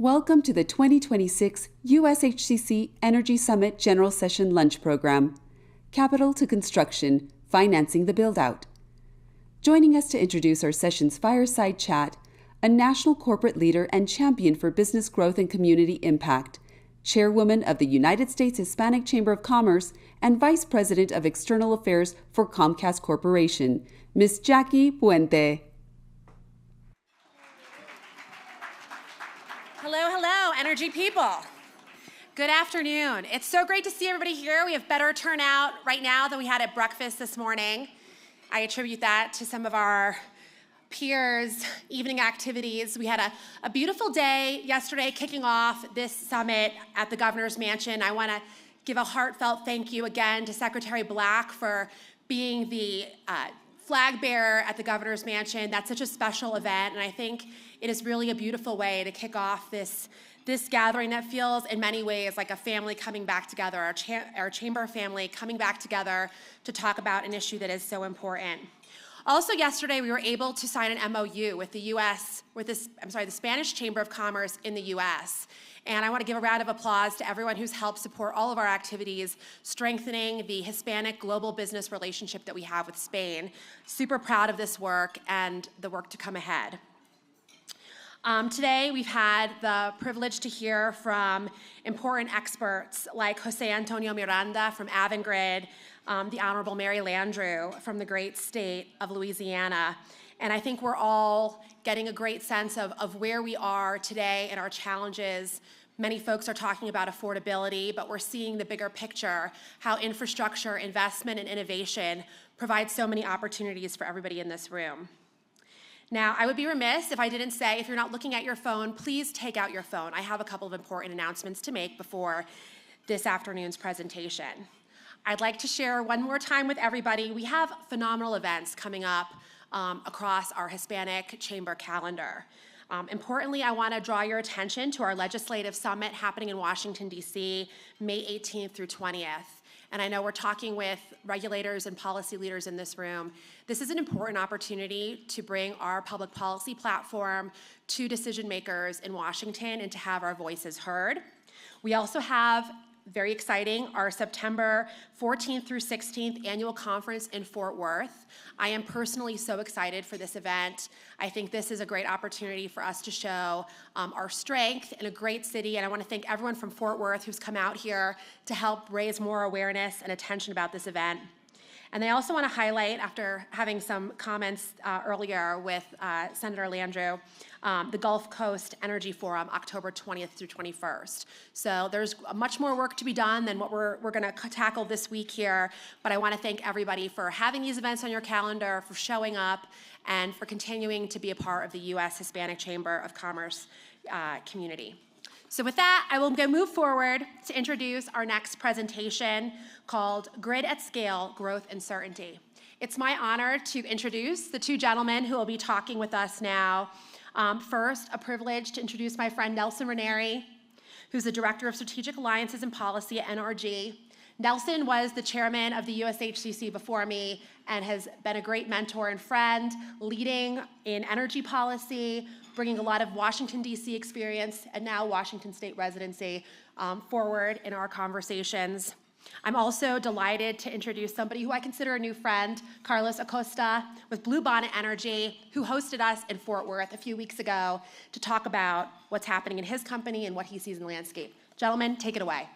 Welcome to the 2026 USHCC Energy Summit General Session Lunch Program, Capital to Construction, Financing the Buildout. Joining us to introduce our session's Fireside Chat, a national corporate leader and champion for business growth and community impact, Chairwoman of the United States Hispanic Chamber of Commerce and Vice President of External Affairs for Comcast Corporation, Ms. Jackie Puente. Hello, energy people. Good afternoon. It's so great to see everybody here. We have better turnout right now than we had at breakfast this morning. I attribute that to some of our peers' evening activities. We had a beautiful day yesterday kicking off this summit at the Governor's Mansion. I want to give a heartfelt thank you again to Secretary Black for being the flag bearer at the Governor's Mansion. That's such a special event, and I think it is really a beautiful way to kick off this gathering that feels in many ways like a family coming back together, our chamber family coming back together to talk about an issue that is so important. Also yesterday, we were able to sign an MOU with the Spanish Chamber of Commerce in the US. And I want to give a round of applause to everyone who's helped support all of our activities, strengthening the Hispanic global business relationship that we have with Spain. Super proud of this work and the work to come ahead. Today, we've had the privilege to hear from important experts like Jose Antonio Miranda from Avangrid, the Honorable Mary Landrieu from the great state of Louisiana. And I think we're all getting a great sense of where we are today and our challenges. Many folks are talking about affordability, but we're seeing the bigger picture, how infrastructure, investment, and innovation provide so many opportunities for everybody in this room. Now, I would be remiss if I didn't say, if you're not looking at your phone, please take out your phone. I have a couple of important announcements to make before this afternoon's presentation. I'd like to share one more time with everybody, we have phenomenal events coming up across our Hispanic Chamber calendar. Importantly, I want to draw your attention to our legislative summit happening in Washington, D.C., May 18th through 20th. And I know we're talking with regulators and policy leaders in this room. This is an important opportunity to bring our public policy platform to decision makers in Washington and to have our voices heard. We also have, very exciting, our September 14th through 16th annual conference in Fort Worth. I am personally so excited for this event. I think this is a great opportunity for us to show our strength in a great city, and I want to thank everyone from Fort Worth who's come out here to help raise more awareness and attention about this event. And I also want to highlight, after having some comments earlier with Senator Landrieu, the Gulf Coast Energy Forum, October 20th through 21st. So there's much more work to be done than what we're going to tackle this week here, but I want to thank everybody for having these events on your calendar, for showing up, and for continuing to be a part of the U.S. Hispanic Chamber of Commerce community. So with that, I will move forward to introduce our next presentation called Grid at Scale, Growth and Certainty. It's my honor to introduce the two gentlemen who will be talking with us now. First, a privilege to introduce my friend Nelson Reyneri, who's the Director of Strategic Alliances and Policy at NRG. Nelson was the chairman of the USHCC before me and has been a great mentor and friend, leading in energy policy, bringing a lot of Washington, D.C. experience and now Washington State residency forward in our conversations. I'm also delighted to introduce somebody who I consider a new friend, Carlos Acosta with Bluebonnet Energy, who hosted us in Fort Worth a few weeks ago to talk about what's happening in his company and what he sees in the landscape. Gentlemen, take it away.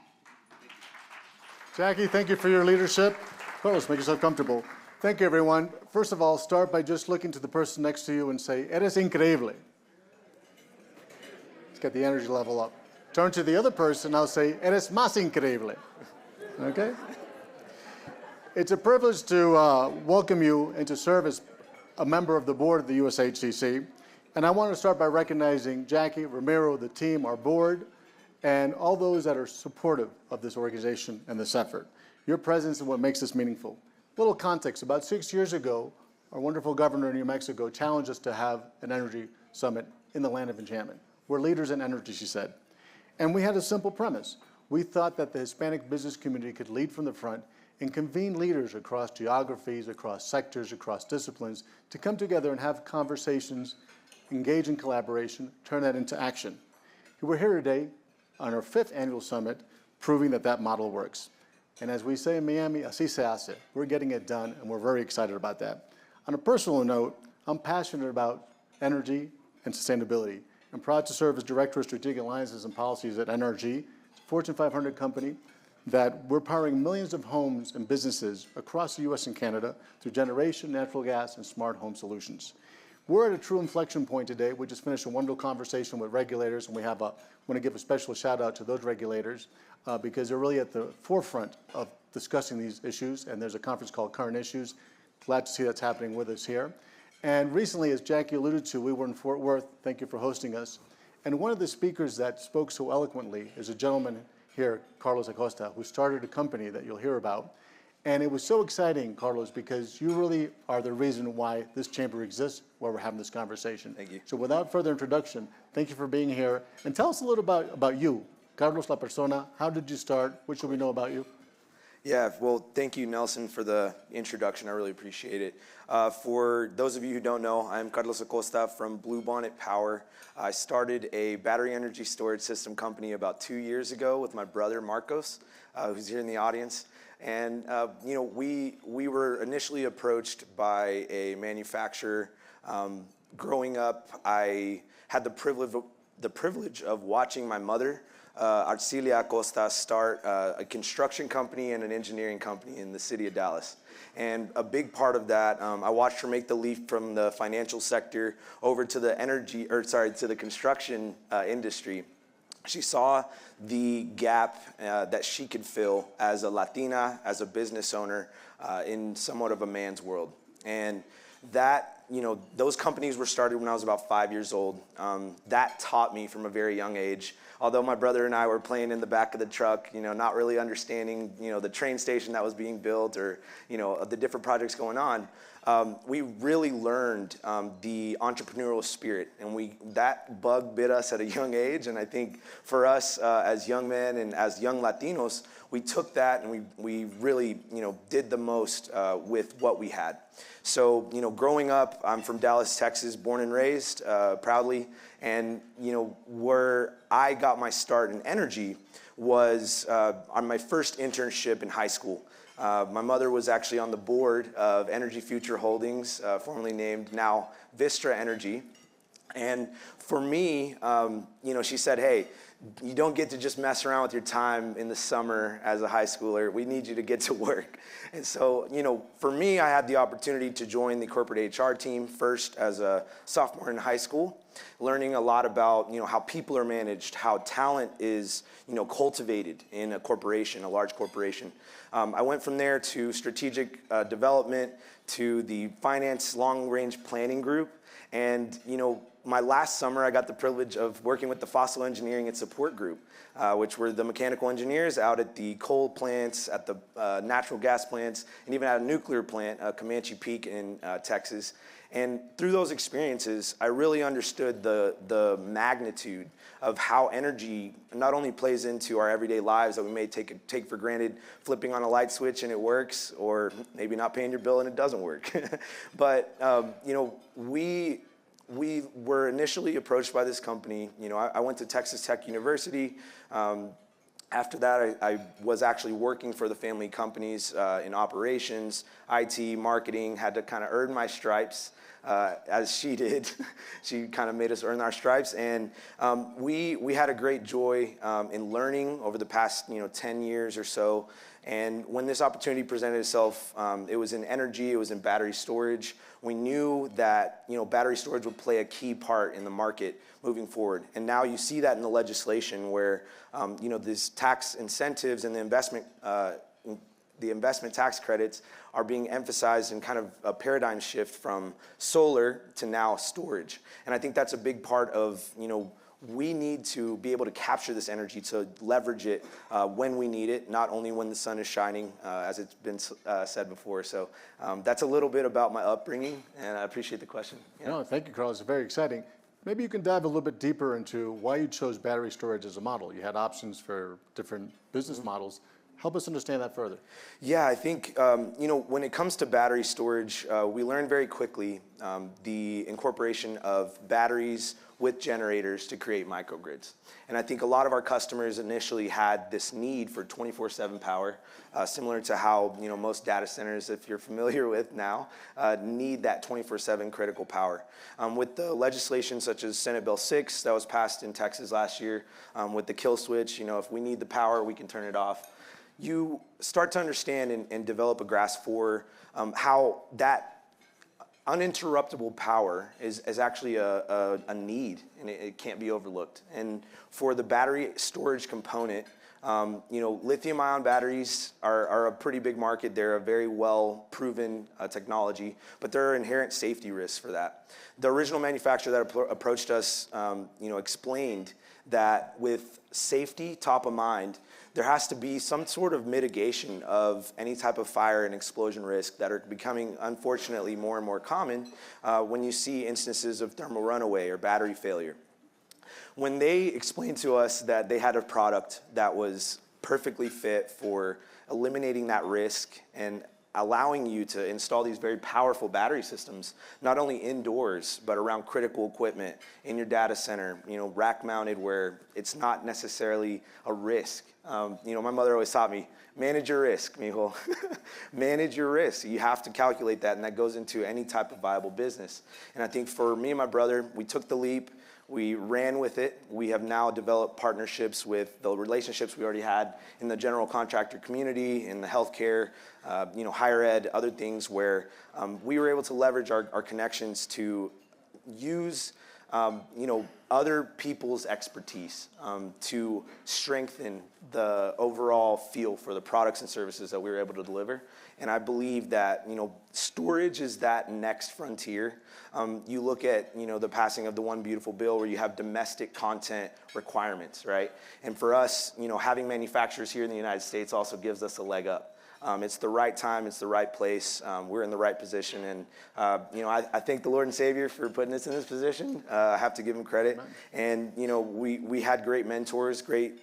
Jackie, thank you for your leadership. Carlos, make yourself comfortable. Thank you, everyone. First of all, start by just looking to the person next to you and say, "Eres increíble." Let's get the energy level up. Turn to the other person, now say, "Eres más increíble." Okay? It's a privilege to welcome you and to serve as a member of the board of the USHCC. And I want to start by recognizing Jackie, Ramiro, the team, our board, and all those that are supportive of this organization and this effort. Your presence is what makes this meaningful. A little context, about 6 years ago, our wonderful governor in New Mexico challenged us to have an energy summit in the land of enchantment. We're leaders in energy, she said. And we had a simple premise. We thought that the Hispanic business community could lead from the front and convene leaders across geographies, across sectors, across disciplines to come together and have conversations, engage in collaboration, turn that into action. We're here today on our 5th annual summit, proving that that model works. And as we say in Miami, así se hace. We're getting it done, and we're very excited about that. On a personal note, I'm passionate about energy and sustainability. I'm proud to serve as Director of Strategic Alliances and Policies at NRG, a Fortune 500 company that we're powering millions of homes and businesses across the US and Canada through generation, natural gas, and smart home solutions. We're at a true inflection point today. We just finished a wonderful conversation with regulators, and we want to give a special shout out to those regulators because they're really at the forefront of discussing these issues, and there's a conference called Current Issues. Glad to see that's happening with us here. And recently, as Jackie alluded to, we were in Fort Worth. Thank you for hosting us. And one of the speakers that spoke so eloquently is a gentleman here, Carlos Acosta, who started a company that you'll hear about. And it was so exciting, Carlos, because you really are the reason why this chamber exists, why we're having this conversation. Thank you. So without further introduction, thank you for being here. And tell us a little about you, Carlos la persona. How did you start? What should we know about you? Yeah, well, thank you, Nelson, for the introduction. I really appreciate it. For those of you who don't know, I'm Carlos Acosta from Bluebonnet Power. I started a battery energy storage system company about 2 years ago with my brother, Marcos, who's here in the audience. And we were initially approached by a manufacturer. Growing up, I had the privilege of watching my mother, Arcilia Acosta, start a construction company and an engineering company in the city of Dallas. And a big part of that, I watched her make the leap from the financial sector over to the to the construction industry. She saw the gap that she could fill as a Latina, as a business owner in somewhat of a man's world. And that, those companies were started when I was about 5 years old. That taught me from a very young age. Although my brother and I were playing in the back of the truck, not really understanding, the train station that was being built or, the different projects going on, we really learned the entrepreneurial spirit, and that bug bit us at a young age. And I think for us as young men and as young Latinos, we took that and we really, did the most with what we had. So, growing up, I'm from Dallas, Texas, born and raised proudly. And, where I got my start in energy was on my first internship in high school. My mother was actually on the board of Energy Future Holdings, formerly named now Vistra Energy. And for me, she said, hey, you don't get to just mess around with your time in the summer as a high schooler. We need you to get to work. And so, for me, I had the opportunity to join the corporate HR team first as a sophomore in high school, learning a lot about, how people are managed, how talent is, cultivated in a corporation, a large corporation. I went from there to strategic development, to the finance long-range planning group. And, my last summer, I got the privilege of working with the fossil engineering and support group, which were the mechanical engineers out at the coal plants, at the natural gas plants, and even at a nuclear plant, Comanche Peak in Texas. And through those experiences, I really understood the magnitude of how energy not only plays into our everyday lives that we may take for granted, flipping on a light switch and it works, or maybe not paying your bill and it doesn't work. But, we were initially approached by this company. I went to Texas Tech University. After that, I was actually working for the family companies in operations, IT, marketing, had to kind of earn my stripes. As she did. She kind of made us earn our stripes. And we had a great joy in learning over the past 10 years or so. And when this opportunity presented itself, it was in energy, it was in battery storage. We knew that battery storage would play a key part in the market moving forward. And now you see that in the legislation where these tax incentives and the investment tax credits are being emphasized in kind of a paradigm shift from solar to now storage. And I think that's a big part of, we need to be able to capture this energy to leverage it when we need it, not only when the sun is shining, as it's been said before. So that's a little bit about my upbringing, and I appreciate the question. Yeah. No, thank you, Carlos. It's very exciting. Maybe you can dive a little bit deeper into why you chose battery storage as a model. You had options for different business models. Help us understand that further. Yeah, I think, when it comes to battery storage, we learned very quickly the incorporation of batteries with generators to create microgrids. And I think a lot of our customers initially had this need for 24/7 power, similar to how most data centers, if you're familiar with now, need that 24/7 critical power. With the legislation such as Senate Bill 6 that was passed in Texas last year, with the kill switch, if we need the power, we can turn it off. You start to understand and develop a grasp for how that uninterruptible power is actually a need, and it can't be overlooked. And for the battery storage component, lithium-ion batteries are a pretty big market. They're a very well-proven technology, but there are inherent safety risks for that. The original manufacturer that approached us, explained that with safety top of mind, there has to be some sort of mitigation of any type of fire and explosion risk that are becoming, unfortunately, more and more common when you see instances of thermal runaway or battery failure. When they explained to us that they had a product that was perfectly fit for eliminating that risk and allowing you to install these very powerful battery systems, not only indoors, but around critical equipment in your data center, rack mounted where it's not necessarily a risk. My mother always taught me, manage your risk, mijo. Manage your risk. You have to calculate that, and that goes into any type of viable business. And I think for me and my brother, we took the leap. We ran with it. We have now developed partnerships with the relationships we already had in the general contractor community, in the healthcare, higher ed, other things where we were able to leverage our connections to use other people's expertise to strengthen the overall feel for the products and services that we were able to deliver. And I believe that, storage is that next frontier. You look at, the passing of the One Beautiful Bill where you have domestic content requirements, right? And for us, having manufacturers here in the United States also gives us a leg up. It's the right time, it's the right place, we're in the right position, and I thank the Lord and Savior for putting us in this position. I have to give him credit. And we had great mentors, great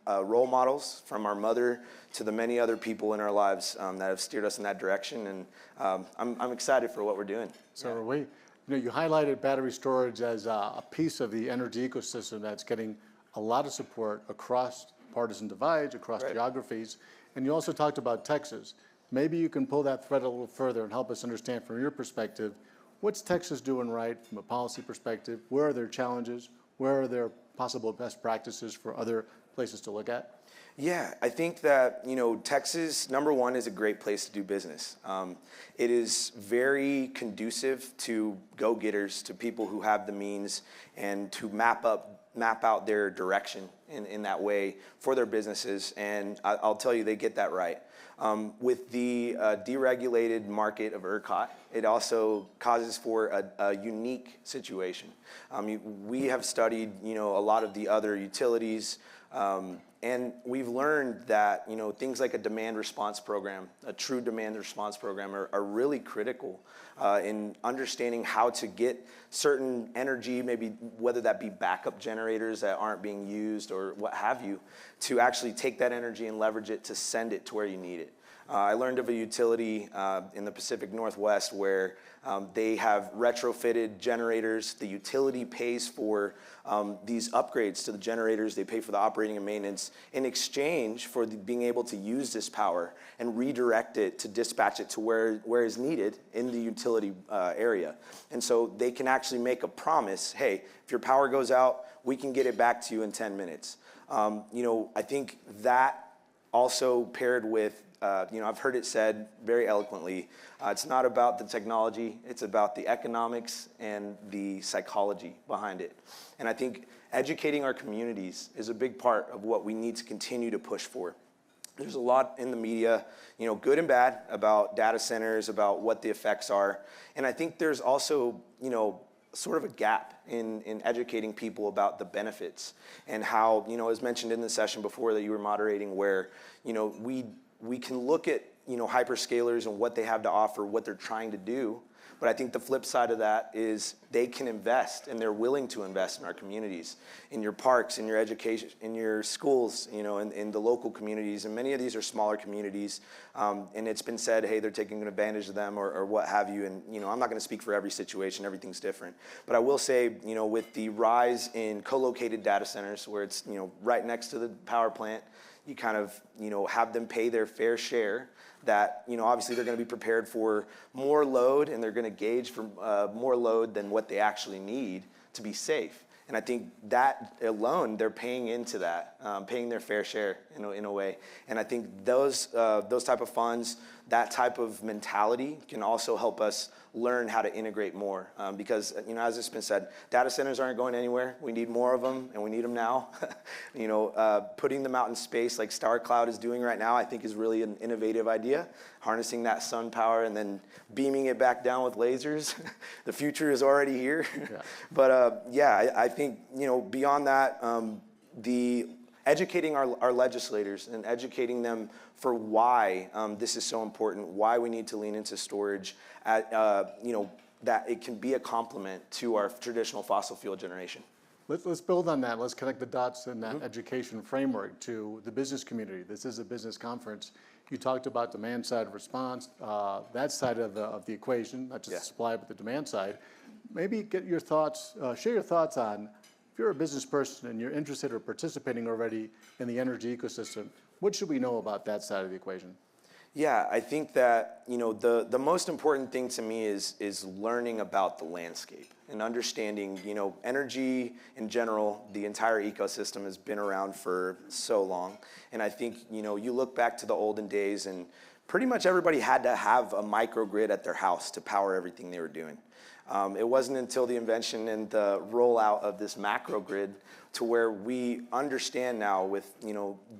role models, from our mother to the many other people in our lives that have steered us in that direction, and I'm excited for what we're doing. So are we. You highlighted battery storage as a piece of the energy ecosystem that's getting a lot of support across partisan divides, across geographies. And you also talked about Texas. Maybe you can pull that thread a little further and help us understand from your perspective, what's Texas doing right from a policy perspective? Where are their challenges? Where are their possible best practices for other places to look at? Yeah, I think that, Texas, number one, is a great place to do business. It is very conducive to go-getters, to people who have the means, and to map out their direction in that way for their businesses. And I'll tell you, they get that right. With the deregulated market of ERCOT, it also causes for a unique situation. We have studied, a lot of the other utilities, and we've learned that, things like a demand response program, a true demand response program, are really critical in understanding how to get certain energy, maybe whether that be backup generators that aren't being used or what have you, to actually take that energy and leverage it to send it to where you need it. I learned of a utility in the Pacific Northwest where they have retrofitted generators. The utility pays for these upgrades to the generators. They pay for the operating and maintenance in exchange for being able to use this power and redirect it to dispatch it to where is needed in the utility area. And so they can actually make a promise, hey, if your power goes out, we can get it back to you in 10 minutes. I think that also paired with I've heard it said very eloquently, it's not about the technology, it's about the economics and the psychology behind it. And I think educating our communities is a big part of what we need to continue to push for. There's a lot in the media, good and bad, about data centers, about what the effects are. And I think there's also, sort of a gap in educating people about the benefits and how, as mentioned in the session before that you were moderating, where, we can look at, hyperscalers and what they have to offer, what they're trying to do. But I think the flip side of that is they can invest, and they're willing to invest in our communities, in your parks, in your education, in your schools, in the local communities. And many of these are smaller communities. And it's been said, hey, they're taking advantage of them or what have you. And, I'm not going to speak for every situation. Everything's different. But I will say, with the rise in co-located data centers where it's, right next to the power plant, you kind of, have them pay their fair share, that, obviously they're going to be prepared for more load, and they're going to gauge for more load than what they actually need to be safe. And I think that alone, they're paying into that, paying their fair share in a way. And I think those type of funds, that type of mentality can also help us learn how to integrate more. Because, as it's been said, data centers aren't going anywhere. We need more of them, and we need them now. Putting them out in space like StarCloud is doing right now, I think is really an innovative idea. Harnessing that sun power and then beaming it back down with lasers. The future is already here. Yeah. But I think, beyond that, the educating our legislators and educating them for why this is so important, why we need to lean into storage, that it can be a complement to our traditional fossil fuel generation. Let's build on that. Let's connect the dots in that education framework to the business community. This is a business conference. You talked about demand side response, that side of the equation, not just the supply, but the demand side. Maybe get your thoughts, share your thoughts on, if you're a business person and you're interested or participating already in the energy ecosystem, what should we know about that side of the equation? Yeah, I think that the most important thing to me is learning about the landscape and understanding energy in general. The entire ecosystem has been around for so long, and I think you look back to the olden days, and pretty much everybody had to have a microgrid at their house to power everything they were doing. It wasn't until the invention and the rollout of this macro grid to where we understand now with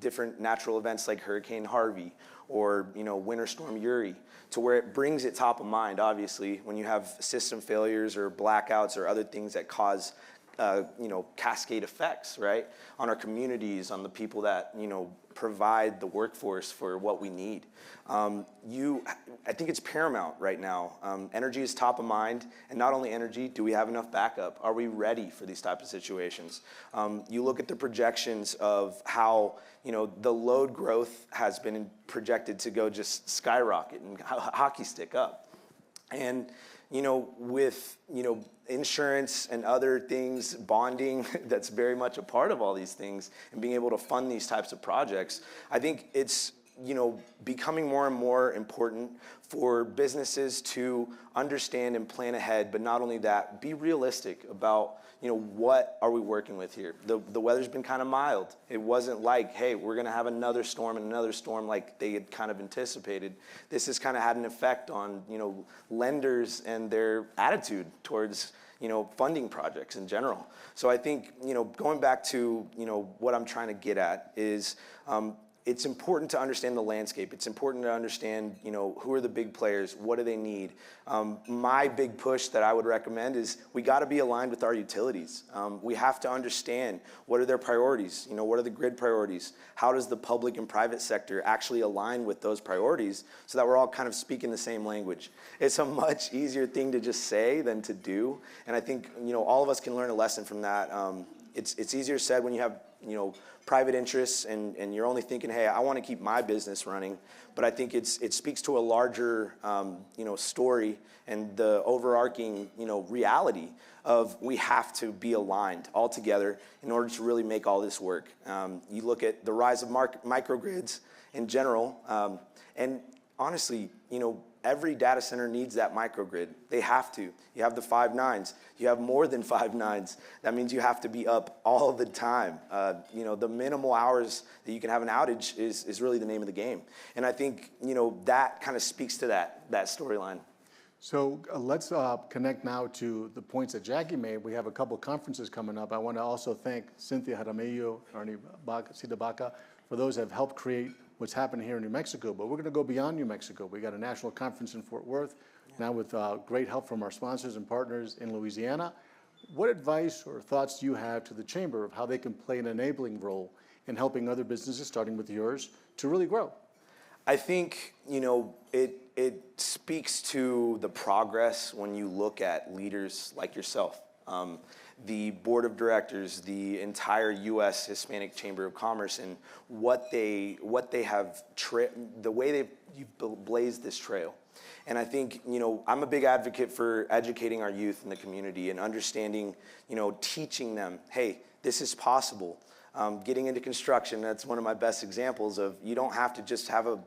different natural events like Hurricane Harvey or Winter Storm Uri, to where it brings it top of mind, obviously, when you have system failures or blackouts or other things that cause cascade effects, right, on our communities, on the people that provide the workforce for what we need. I think it's paramount right now. Energy is top of mind, and not only energy, do we have enough backup? Are we ready for these type of situations? You look at the projections of how the load growth has been projected to go just skyrocket and hockey stick up, and with insurance and other things, bonding, that's very much a part of all these things, and being able to fund these types of projects, I think it's becoming more and more important for businesses to understand and plan ahead, but not only that, be realistic about what are we working with here. The weather's been kind of mild. It wasn't like, hey, we're going to have another storm and another storm like they had kind of anticipated. This has kind of had an effect on lenders and their attitude towards funding projects in general. So I think going back to what I'm trying to get at is it's important to understand the landscape. It's important to understand, who are the big players? What do they need? My big push that I would recommend is we got to be aligned with our utilities. We have to understand what are their priorities? What are the grid priorities? How does the public and private sector actually align with those priorities so that we're all kind of speaking the same language? It's a much easier thing to just say than to do. And I think, all of us can learn a lesson from that. It's easier said when you have, private interests and you're only thinking, hey, I want to keep my business running. But I think it speaks to a larger, story and the overarching, reality of we have to be aligned all together in order to really make all this work. You look at the rise of microgrids in general, and honestly, every data center needs that microgrid. They have to. You have the 5 nines. You have more than 5 nines. That means you have to be up all the time. The minimal hours that you can have an outage is really the name of the game. And I think, that kind of speaks to that storyline. So let's connect now to the points that Jackie made. We have a couple conferences coming up. I want to also thank Cynthia Jaramillo, Ernie, Baca, for those that have helped create what's happening here in New Mexico, but we're going to go beyond New Mexico. We got a national conference in Fort Worth, now with great help from our sponsors and partners in Louisiana. What advice or thoughts do you have to the Chamber of how they can play an enabling role in helping other businesses, starting with yours, to really grow? I think, it speaks to the progress when you look at leaders like yourself. The board of directors, the entire U.S. Hispanic Chamber of Commerce, and what they have, the way you've blazed this trail. And I think, I'm a big advocate for educating our youth in the community and understanding, teaching them, hey, this is possible. Getting into construction, that's one of my best examples of you don't have to just have a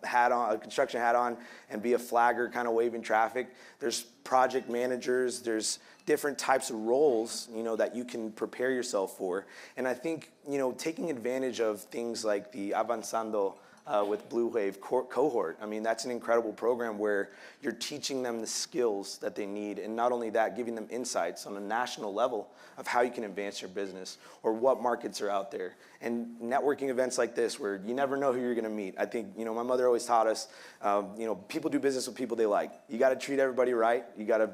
hat on, a construction hat on, and be a flagger kind of waving traffic. There's project managers, there's different types of roles that you can prepare yourself for. And I think taking advantage of things like the Avanzando with Blue Wave cohort. I mean, that's an incredible program where you're teaching them the skills that they need, and not only that, giving them insights on a national level of how you can advance your business or what markets are out there. And networking events like this, where you never know who you're going to meet. I think, my mother always taught us, people do business with people they like. You got to treat everybody right. You got to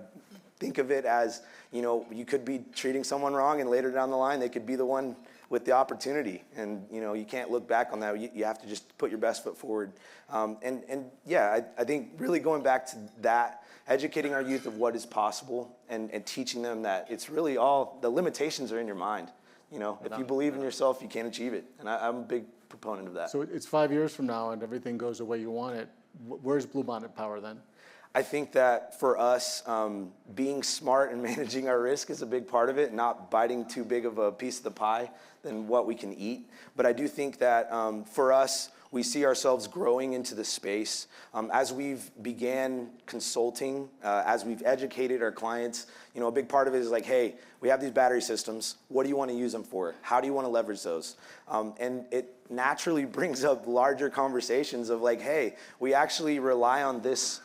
think of it as, you could be treating someone wrong, and later down the line, they could be the one with the opportunity, and you can't look back on that. You have to just put your best foot forward. I think really going back to that, educating our youth of what is possible, and teaching them that it's really all, the limitations are in your mind. If you believe in yourself, you can achieve it. And I'm a big proponent of that. So it's 5 years from now and everything goes the way you want it. Where's Bluebonnet Power then? I think that for us, being smart and managing our risk is a big part of it, not biting too big of a piece of the pie than what we can eat. But I do think that for us, we see ourselves growing into the space. As we've began consulting, as we've educated our clients, a big part of it is like, hey, we have these battery systems. What do you want to use them for? How do you want to leverage those? And it naturally brings up larger conversations of like, hey, we actually rely on this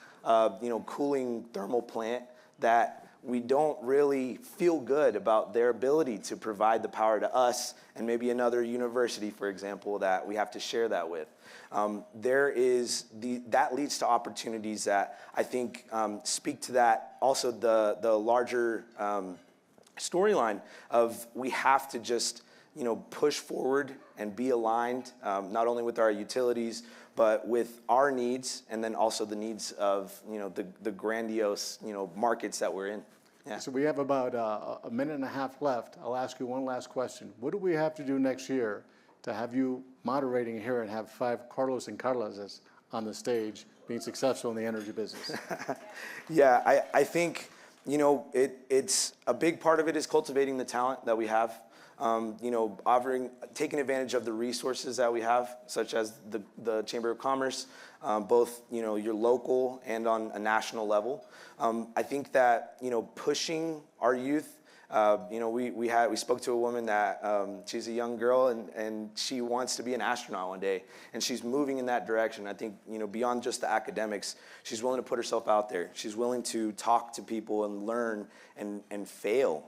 cooling thermal plant that we don't really feel good about their ability to provide the power to us and maybe another university, for example, that we have to share that with. That leads to opportunities that I think speak to that. Also, the larger storyline of we have to just push forward and be aligned, not only with our utilities, but with our needs, and then also the needs of the grandiose markets that we're in. Yeah. So we have about a minute and a half left. I'll ask you one last question. What do we have to do next year to have you moderating here and have 5 Carlos and Carlos's on the stage being successful in the energy business? Yeah, I think it's a big part of it is cultivating the talent that we have. Taking advantage of the resources that we have, such as the Chamber of Commerce, both your local and on a national level. I think that pushing our youth. We spoke to a woman that she's a young girl and she wants to be an astronaut one day, and she's moving in that direction. I think beyond just the academics, she's willing to put herself out there. She's willing to talk to people and learn and fail.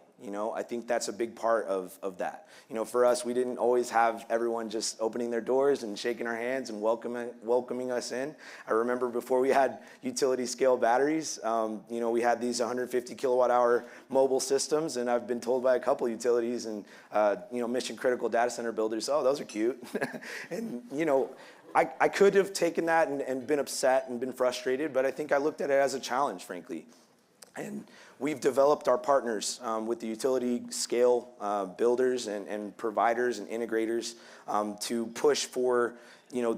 I think that's a big part of that. For us, we didn't always have everyone just opening their doors and shaking our hands and welcoming us in. I remember before we had utility scale batteries, we had these 150 kilowatt hour mobile systems, and I've been told by a couple utilities and mission critical data center builders, oh, those are cute. And I could have taken that and been upset and been frustrated, but I think I looked at it as a challenge, frankly. And we've developed our partners with the utility scale builders and providers and integrators to push for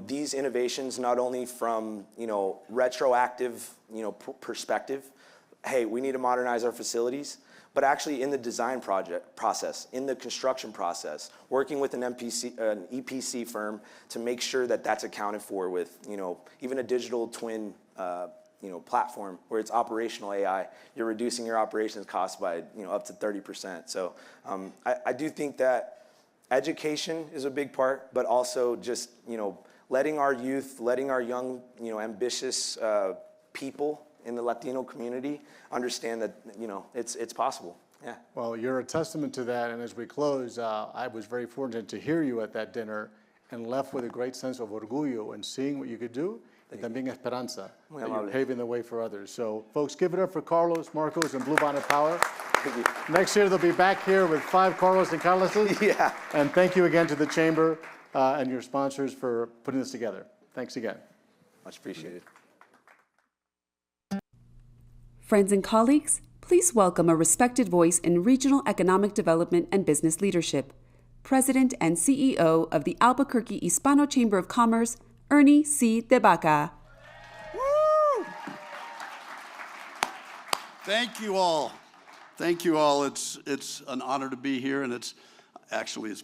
these innovations, not only from retroactive perspective. Hey, we need to modernize our facilities, but actually in the design process, in the construction process, working with an EPC firm to make sure that that's accounted for with even a digital twin. Platform where it's operational AI, you're reducing your operations costs by up to 30%. So I do think that education is a big part, but also just letting our youth, letting our young ambitious people in the Latino community understand that it's possible. Yeah. Well, you're a testament to that, and as we close, I was very fortunate to hear you at that dinner and left with a great sense of orgullo and seeing what you could do. And también esperanza, that you're paving the way for others. So, folks, give it up for Carlos, Marcos, and Bluebonnet Power. Next year, they'll be back here with 5 Carlos and Carloses. Yeah. And thank you again to the Chamber and your sponsors for putting this together. Thanks again. Much appreciated. Friends and colleagues, please welcome a respected voice in regional economic development and business leadership, President and CEO of the Albuquerque Hispano Chamber of Commerce, Ernie C. de Baca. Woo! Thank you all. Thank you all. It's an honor to be here, and it's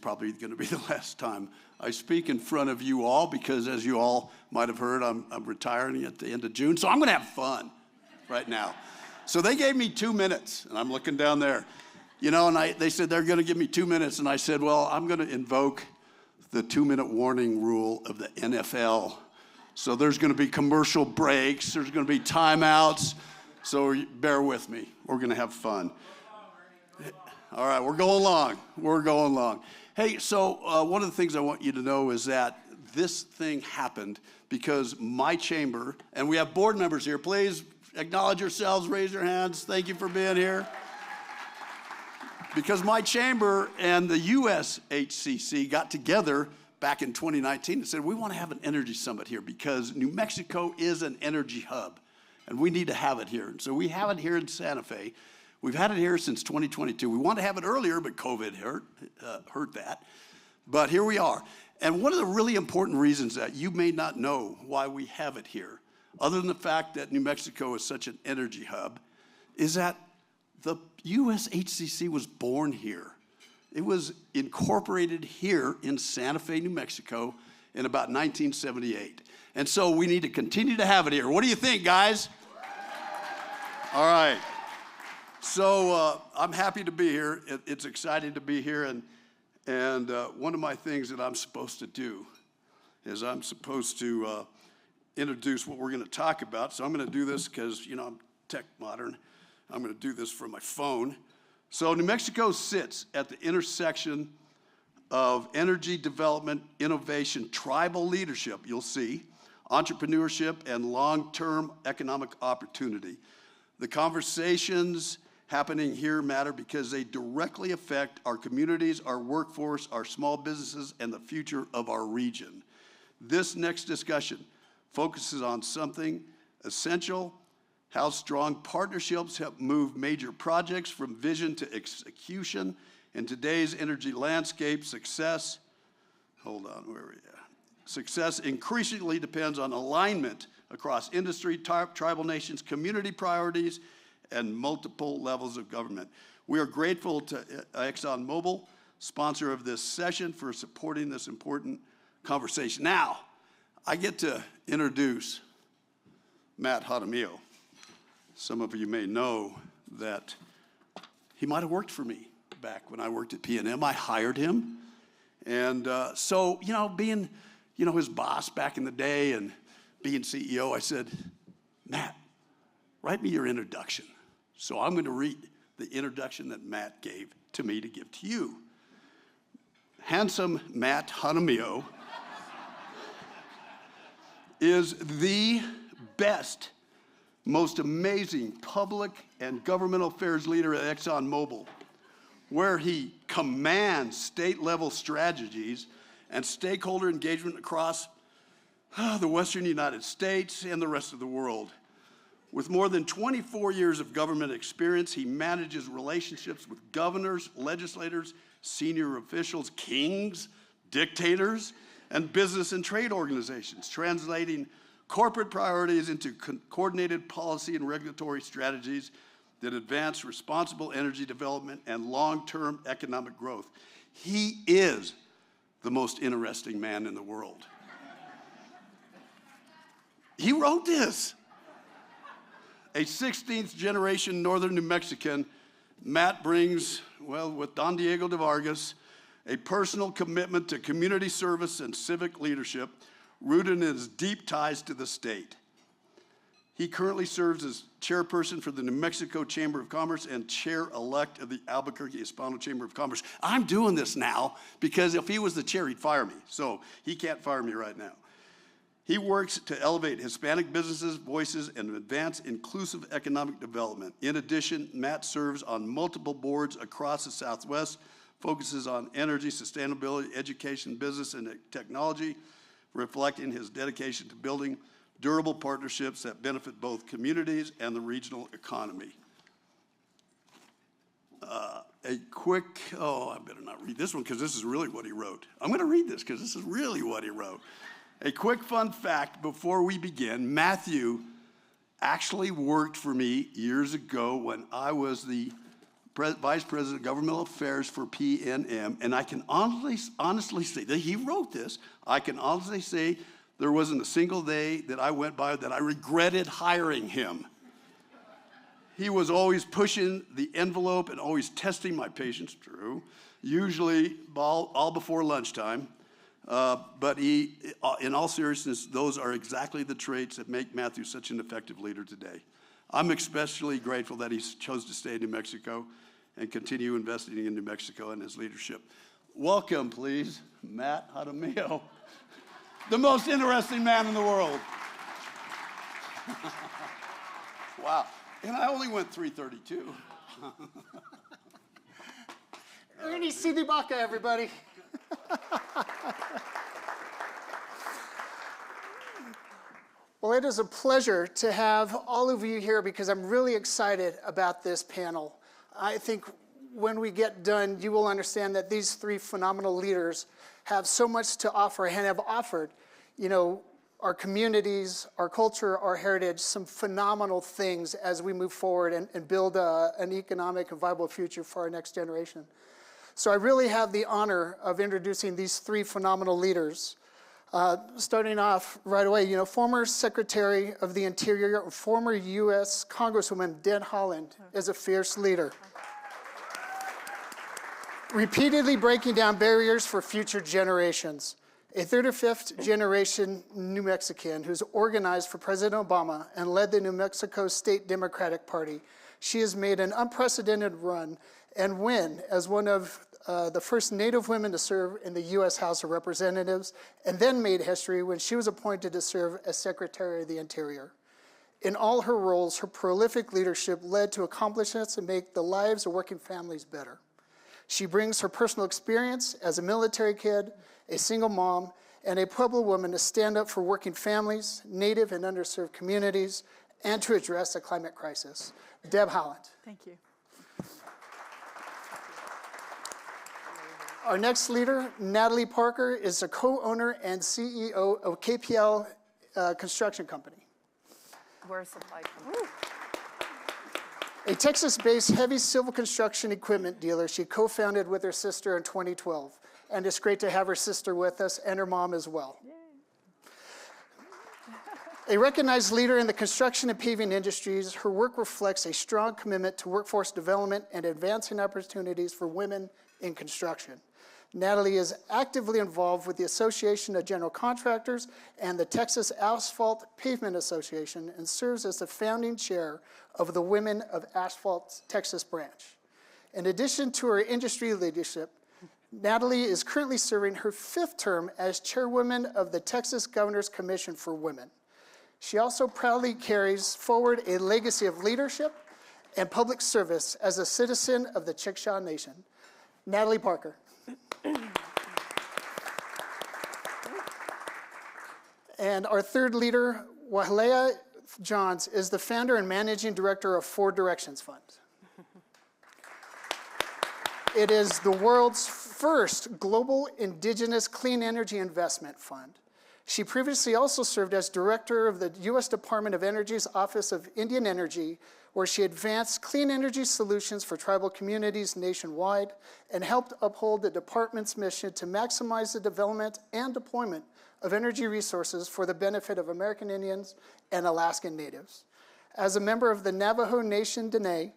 probably going to be the last time I speak in front of you all, because as you all might have heard, I'm retiring at the end of June, so I'm going to have fun right now. So they gave me 2 minutes, and I'm looking down there, you know, and they said they're going to give me 2 minutes, and I said, well, I'm going to invoke the 2-minute warning rule of the NFL. So there's going to be commercial breaks, there's going to be timeouts, so bear with me. We're going to have fun. All right, we're going long. Hey, so one of the things I want you to know is that this thing happened because my chamber, and we have board members here, please acknowledge yourselves, raise your hands. Thank you for being here. Because my chamber and the USHCC got together back in 2019 and said, we want to have an energy summit here because New Mexico is an energy hub, and we need to have it here. And so we have it here in Santa Fe. We've had it here since 2022. We wanted to have it earlier, but COVID hurt that. But here we are. And one of the really important reasons that you may not know why we have it here, other than the fact that New Mexico is such an energy hub, is that the USHCC was born here. It was incorporated here in Santa Fe, New Mexico in about 1978. And so we need to continue to have it here. What do you think, guys? All right. So I'm happy to be here. It's exciting to be here. And one of my things that I'm supposed to do is I'm supposed to introduce what we're going to talk about. So I'm going to do this because, you know, I'm tech modern. I'm going to do this from my phone. So New Mexico sits at the intersection of energy development, innovation, tribal leadership, you'll see, entrepreneurship, and long-term economic opportunity. The conversations happening here matter because they directly affect our communities, our workforce, our small businesses, and the future of our region. This next discussion focuses on something essential: how strong partnerships help move major projects from vision to execution. In today's energy landscape, success increasingly depends on alignment across industry, tribal nations, community priorities, and multiple levels of government. We are grateful to ExxonMobil, sponsor of this session, for supporting this important conversation. Now, I get to introduce Matt Jaramillo. Some of you may know that he might have worked for me back when I worked at P&M. I hired him. And so, you know, being, you know, his boss back in the day and being CEO, I said, Matt, write me your introduction. So I'm going to read the introduction that Matt gave to me to give to you. Handsome Matt Jaramillo is the best, most amazing public and governmental affairs leader at ExxonMobil, where he commands state-level strategies and stakeholder engagement across the Western United States and the rest of the world. With more than 24 years of government experience, he manages relationships with governors, legislators, senior officials, kings, dictators, and business and trade organizations, translating corporate priorities into coordinated policy and regulatory strategies that advance responsible energy development and long-term economic growth. He is the most interesting man in the world. He wrote this. A 16th generation Northern New Mexican, Matt brings, well, with Don Diego de Vargas, a personal commitment to community service and civic leadership rooted in his deep ties to the state. He currently serves as chairperson for the New Mexico Chamber of Commerce and chair-elect of the Albuquerque Hispano Chamber of Commerce. I'm doing this now because if he was the chair, he'd fire me. So he can't fire me right now. He works to elevate Hispanic businesses, voices, and advance inclusive economic development. In addition, Matt serves on multiple boards across the Southwest, focuses on energy, sustainability, education, business, and technology, reflecting his dedication to building durable partnerships that benefit both communities and the regional economy. A quick, I better not read this one because this is really what he wrote. I'm going to read this because this is really what he wrote. A quick fun fact before we begin, Matthew actually worked for me years ago when I was the Vice President of Governmental Affairs for PNM, and I can honestly say that he wrote this. I can honestly say there wasn't a single day that I went by that I regretted hiring him. He was always pushing the envelope and always testing my patience, true, usually all before lunchtime. But he, in all seriousness, those are exactly the traits that make Matthew such an effective leader today. I'm especially grateful that he chose to stay in New Mexico and continue investing in New Mexico and his leadership. Welcome, please, Matt Jaramillo, the most interesting man in the world. Wow. And I only went 332. Ernie, see the Baca, everybody. Well, it is a pleasure to have all of you here because I'm really excited about this panel. I think when we get done, you will understand that these three phenomenal leaders have so much to offer and have offered, our communities, our culture, our heritage, some phenomenal things as we move forward and build an economic and viable future for our next generation. So I really have the honor of introducing these three phenomenal leaders. Starting off right away, former Secretary of the Interior, former U.S. Congresswoman Deb Haaland is a fierce leader. Repeatedly breaking down barriers for future generations. A 35th generation New Mexican who's organized for President Obama and led the New Mexico State Democratic Party. She has made an unprecedented run and win as one of the first Native women to serve in the U.S. House of Representatives, and then made history when she was appointed to serve as Secretary of the Interior. In all her roles, her prolific leadership led to accomplishments that make the lives of working families better. She brings her personal experience as a military kid, a single mom, and a Pueblo woman to stand up for working families, Native and underserved communities, and to address the climate crisis. Deb Haaland. Thank you. Our next leader, Nathali Parker, is the co-owner and CEO of KPL Construction Company. We're a supply company. A Texas-based heavy civil construction equipment dealer she co-founded with her sister in 2012. And it's great to have her sister with us and her mom as well. Yay. A recognized leader in the construction and paving industries, her work reflects a strong commitment to workforce development and advancing opportunities for women in construction. Nathali is actively involved with the Association of General Contractors and the Texas Asphalt Pavement Association and serves as the founding chair of the Women of Asphalt Texas branch. In addition to her industry leadership, Nathali is currently serving her 5th term as chairwoman of the Texas Governor's Commission for Women. She also proudly carries forward a legacy of leadership and public service as a citizen of the Chickasaw Nation. Nathali Parker. And our third leader, Wahleah Johns, is the founder and managing director of Four Directions Fund. It is the world's first global indigenous clean energy investment fund. She previously also served as director of the U.S. Department of Energy's Office of Indian Energy, where she advanced clean energy solutions for tribal communities nationwide and helped uphold the department's mission to maximize the development and deployment of energy resources for the benefit of American Indians and Alaskan Natives. As a member of the Navajo Nation Dene,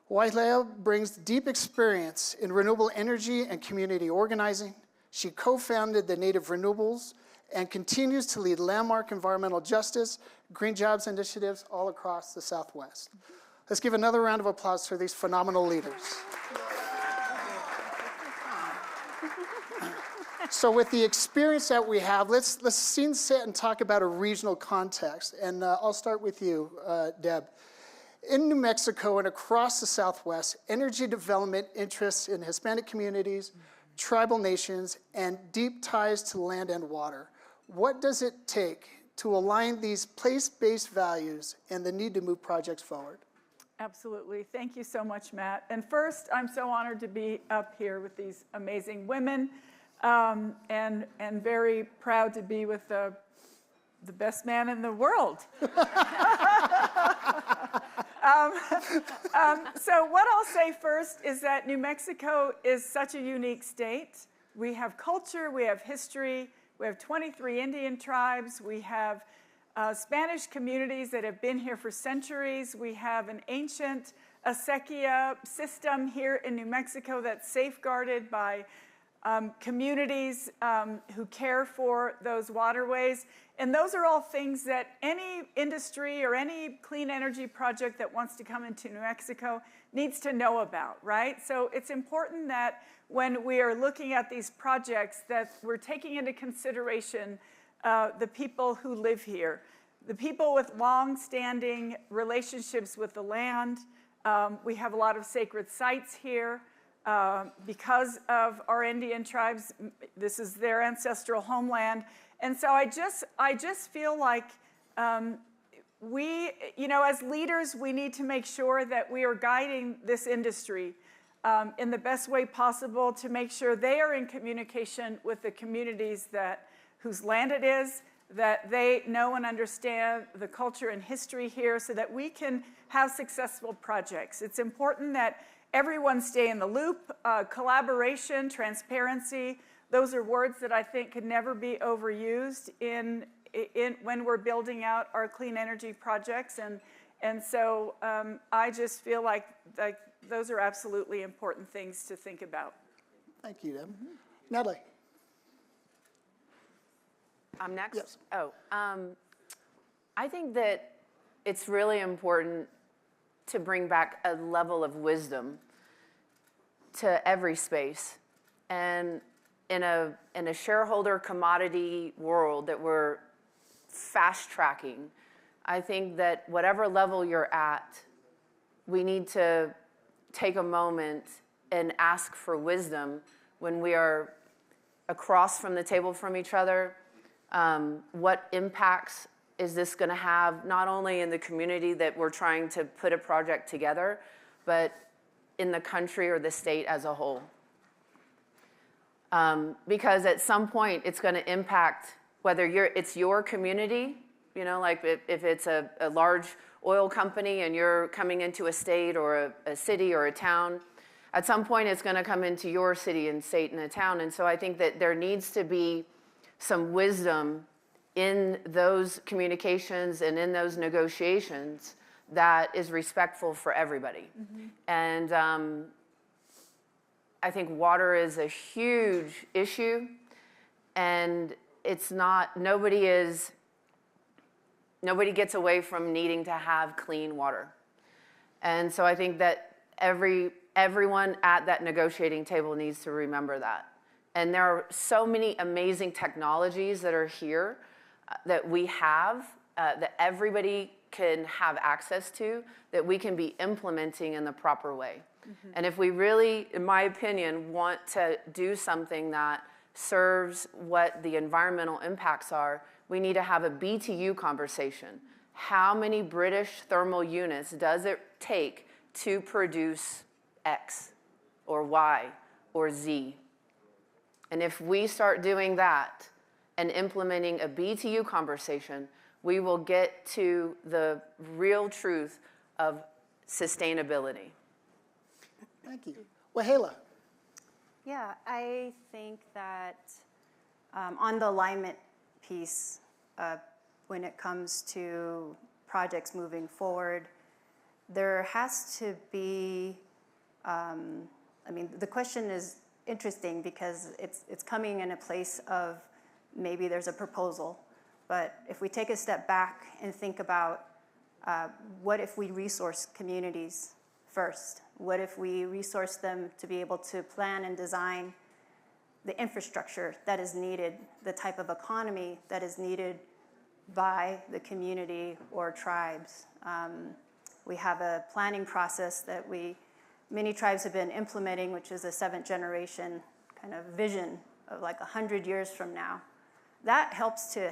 Wahleah brings deep experience in renewable energy and community organizing. She co-founded the Native Renewables and continues to lead landmark environmental justice, green jobs initiatives all across the Southwest. Let's give another round of applause for these phenomenal leaders. So with the experience that we have, let's scene set and talk about a regional context. And I'll start with you, Deb. In New Mexico and across the Southwest, energy development interests in Hispanic communities, tribal nations, and deep ties to land and water. What does it take to align these place-based values and the need to move projects forward. Absolutely. Thank you so much, Matt. And first, I'm so honored to be up here with these amazing women, and very proud to be with the best man in the world. So what I'll say first is that New Mexico is such a unique state. We have culture, we have history, we have 23 Indian tribes, we have Spanish communities that have been here for centuries. We have an ancient acequia system here in New Mexico that's safeguarded by communities who care for those waterways. And those are all things that any industry or any clean energy project that wants to come into New Mexico needs to know about, right? So it's important that when we are looking at these projects that we're taking into consideration the people who live here, the people with long-standing relationships with the land. We have a lot of sacred sites here. Because of our Indian tribes, this is their ancestral homeland. And so I just feel like we, as leaders, we need to make sure that we are guiding this industry in the best way possible to make sure they are in communication with the communities whose land it is, that they know and understand the culture and history here so that we can have successful projects. It's important that everyone stay in the loop. Collaboration, transparency, those are words that I think could never be overused when we're building out our clean energy projects. And so I just feel like those are absolutely important things to think about. Thank you, Deb. Nathali. I'm next? Yes. I think that it's really important to bring back a level of wisdom to every space. And in a shareholder commodity world that we're fast tracking, I think that whatever level you're at, we need to take a moment and ask for wisdom when we are across from the table from each other. What impacts is this going to have not only in the community that we're trying to put a project together, but in the country or the state as a whole? Because at some point it's going to impact whether it's your community, like if it's a large oil company and you're coming into a state or a city or a town, at some point it's going to come into your city and state and a town. And so I think that there needs to be some wisdom in those communications and in those negotiations that is respectful for everybody. Mm-hmm. And I think water is a huge issue, and it's not, nobody gets away from needing to have clean water. And so I think that everyone at that negotiating table needs to remember that. And there are so many amazing technologies that are here that we have, that everybody can have access to, that we can be implementing in the proper way. Mm-hmm. And if we really, in my opinion, want to do something that serves what the environmental impacts are, we need to have a BTU conversation. How many British thermal units does it take to produce X or Y or Z? And if we start doing that and implementing a BTU conversation, we will get to the real truth of sustainability. Thank you. Wahleah. Yeah, I think that on the alignment piece, when it comes to projects moving forward, there has to be, the question is interesting because it's coming in a place of maybe there's a proposal, but if we take a step back and think about what if we resource communities first? What if we resource them to be able to plan and design the infrastructure that is needed, the type of economy that is needed by the community or tribes? We have a planning process that many tribes have been implementing, which is a 7th generation kind of vision of like 100 years from now. That helps to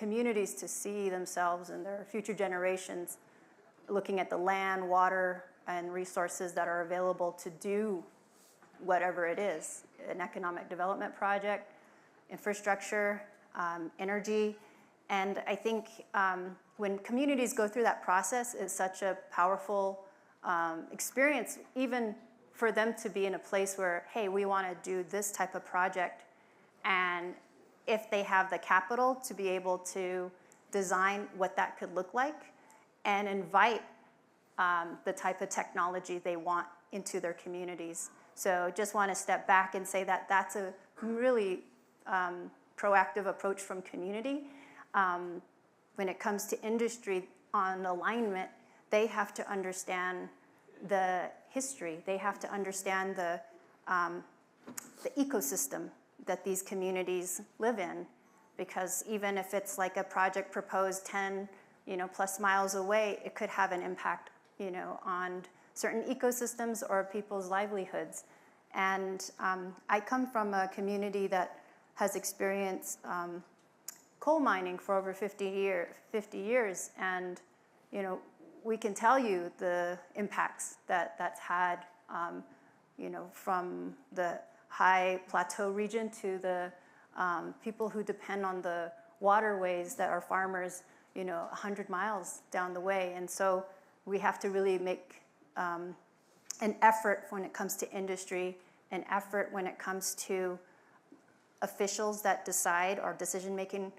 communities to see themselves and their future generations looking at the land, water, and resources that are available to do whatever it is, an economic development project, infrastructure, energy. And I think when communities go through that process, it's such a powerful experience, even for them to be in a place where, hey, we want to do this type of project. And if they have the capital to be able to design what that could look like and invite the type of technology they want into their communities. So just want to step back and say that that's a really proactive approach from community. When it comes to industry on alignment, they have to understand the history. They have to understand the ecosystem that these communities live in, because even if it's like a project proposed 10, plus miles away, it could have an impact, on certain ecosystems or people's livelihoods. And I come from a community that has experienced coal mining for over 50 years, and we can tell you the impacts that that's had, from the high plateau region to the people who depend on the waterways that are farmers, 100 miles down the way. And so we have to really make an effort when it comes to industry, an effort when it comes to officials that decide, or decision-making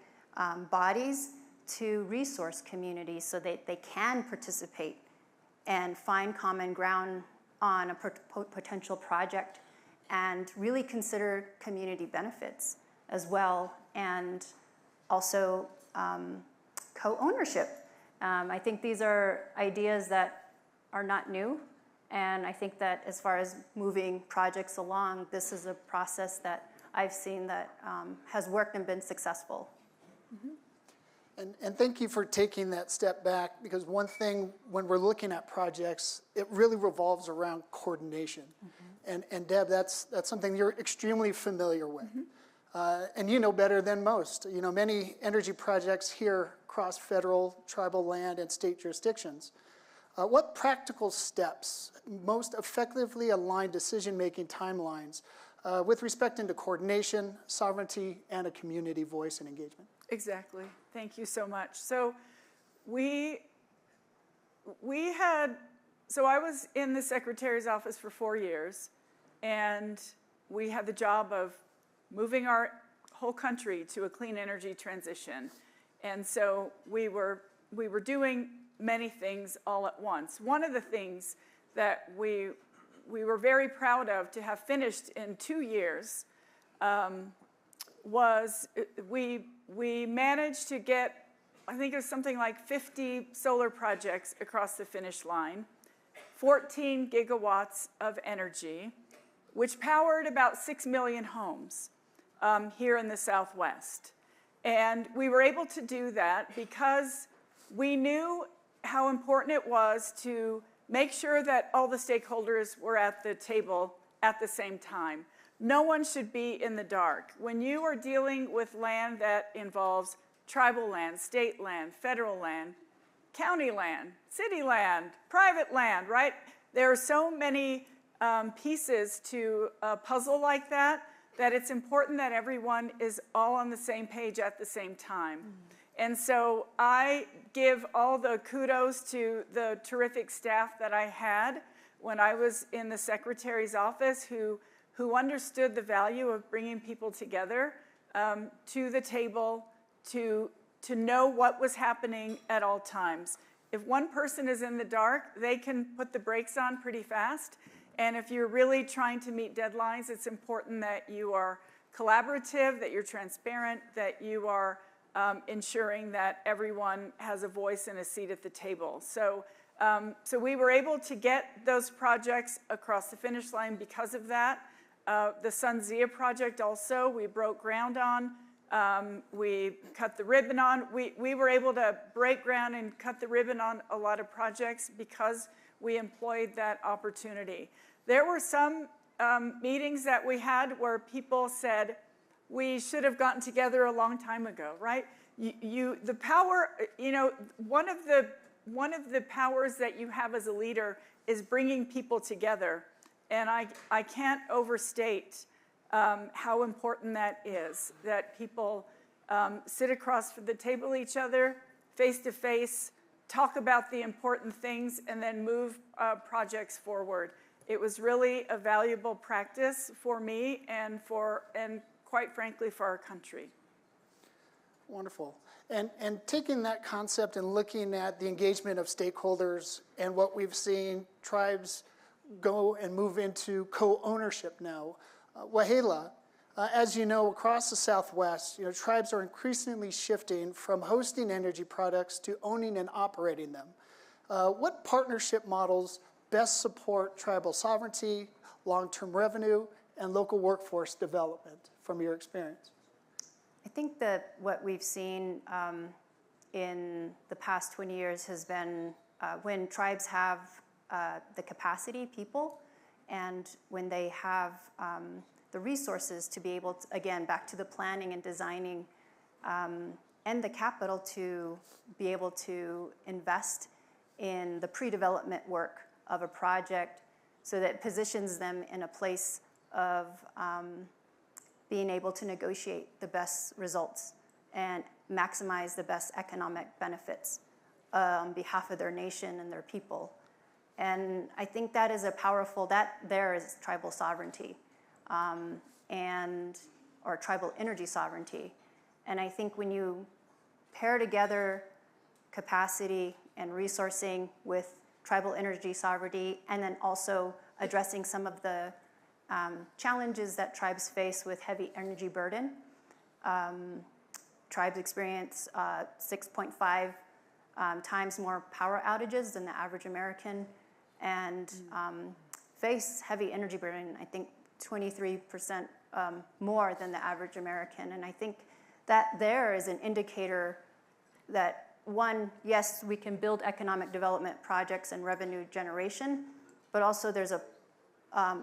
bodies, to resource communities so that they can participate and find common ground on a potential project, and really consider community benefits as well, and also co-ownership. I think these are ideas that are not new, and I think that as far as moving projects along, this is a process that I've seen that has worked and been successful. Mm-hmm. And thank you for taking that step back, because one thing when we're looking at projects, it really revolves around coordination. Mm-hmm. And Deb, that's something you're extremely familiar with. Mm-hmm. And you know better than most. Many energy projects here cross federal, tribal land, and state jurisdictions. What practical steps most effectively align decision-making timelines with respect into coordination, sovereignty, and a community voice and engagement? Exactly. Thank you so much. So I was in the Secretary's office for 4 years, and we had the job of moving our whole country to a clean energy transition. And so we were doing many things all at once. One of the things that we were very proud of to have finished in 2 years was we managed to get, I think it was something like 50 solar projects across the finish line, 14 gigawatts of energy, which powered about 6 million homes here in the Southwest. And we were able to do that because we knew how important it was to make sure that all the stakeholders were at the table at the same time. No one should be in the dark. When you are dealing with land that involves tribal land, state land, federal land, county land, city land, private land, right? There are so many pieces to a puzzle like that it's important that everyone is all on the same page at the same time. And so I give all the kudos to the terrific staff that I had when I was in the Secretary's office, who understood the value of bringing people together to the table to know what was happening at all times. If one person is in the dark, they can put the brakes on pretty fast. And if you're really trying to meet deadlines, it's important that you are collaborative, that you're transparent, that you are ensuring that everyone has a voice and a seat at the table. So we were able to get those projects across the finish line because of that. The SunZia project also, we broke ground on. We cut the ribbon on. We were able to break ground and cut the ribbon on a lot of projects because we employed that opportunity. There were some meetings that we had where people said, we should have gotten together a long time ago, right? the power, one of the powers that you have as a leader is bringing people together. And I can't overstate how important that is, that people sit across the table each other, face to face, talk about the important things, and then move projects forward. It was really a valuable practice for me and quite frankly for our country. Wonderful. And taking that concept and looking at the engagement of stakeholders and what we've seen tribes go and move into co-ownership now. Wahleah, as you know, across the Southwest, tribes are increasingly shifting from hosting energy products to owning and operating them. What partnership models best support tribal sovereignty, long-term revenue, and local workforce development from your experience? I think that what we've seen in the past 20 years has been when tribes have the capacity, people, and when they have the resources to be able to, again, back to the planning and designing, and the capital to be able to invest in the pre-development work of a project so that it positions them in a place of being able to negotiate the best results and maximize the best economic benefits on behalf of their nation and their people. And I think that is a powerful, that there is tribal sovereignty or tribal energy sovereignty. And I think when you pair together capacity and resourcing with tribal energy sovereignty, and then also addressing some of the challenges that tribes face with heavy energy burden. Tribes experience 6.5 times more power outages than the average American, and face heavy energy burden, I think 23% more than the average American. And I think that there is an indicator that, one, yes, we can build economic development projects and revenue generation, but also there's a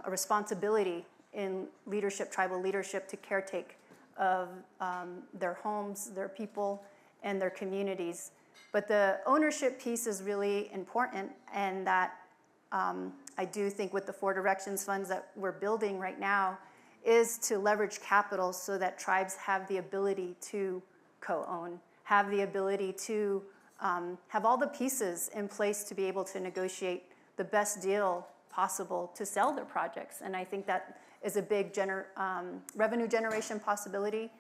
responsibility in leadership, tribal leadership, to caretake of their homes, their people, and their communities. But the ownership piece is really important, and that I do think with the 4 Directions funds that we're building right now is to leverage capital so that tribes have the ability to co-own, have the ability to have all the pieces in place to be able to negotiate the best deal possible to sell their projects. And I think that is a big revenue generation possibility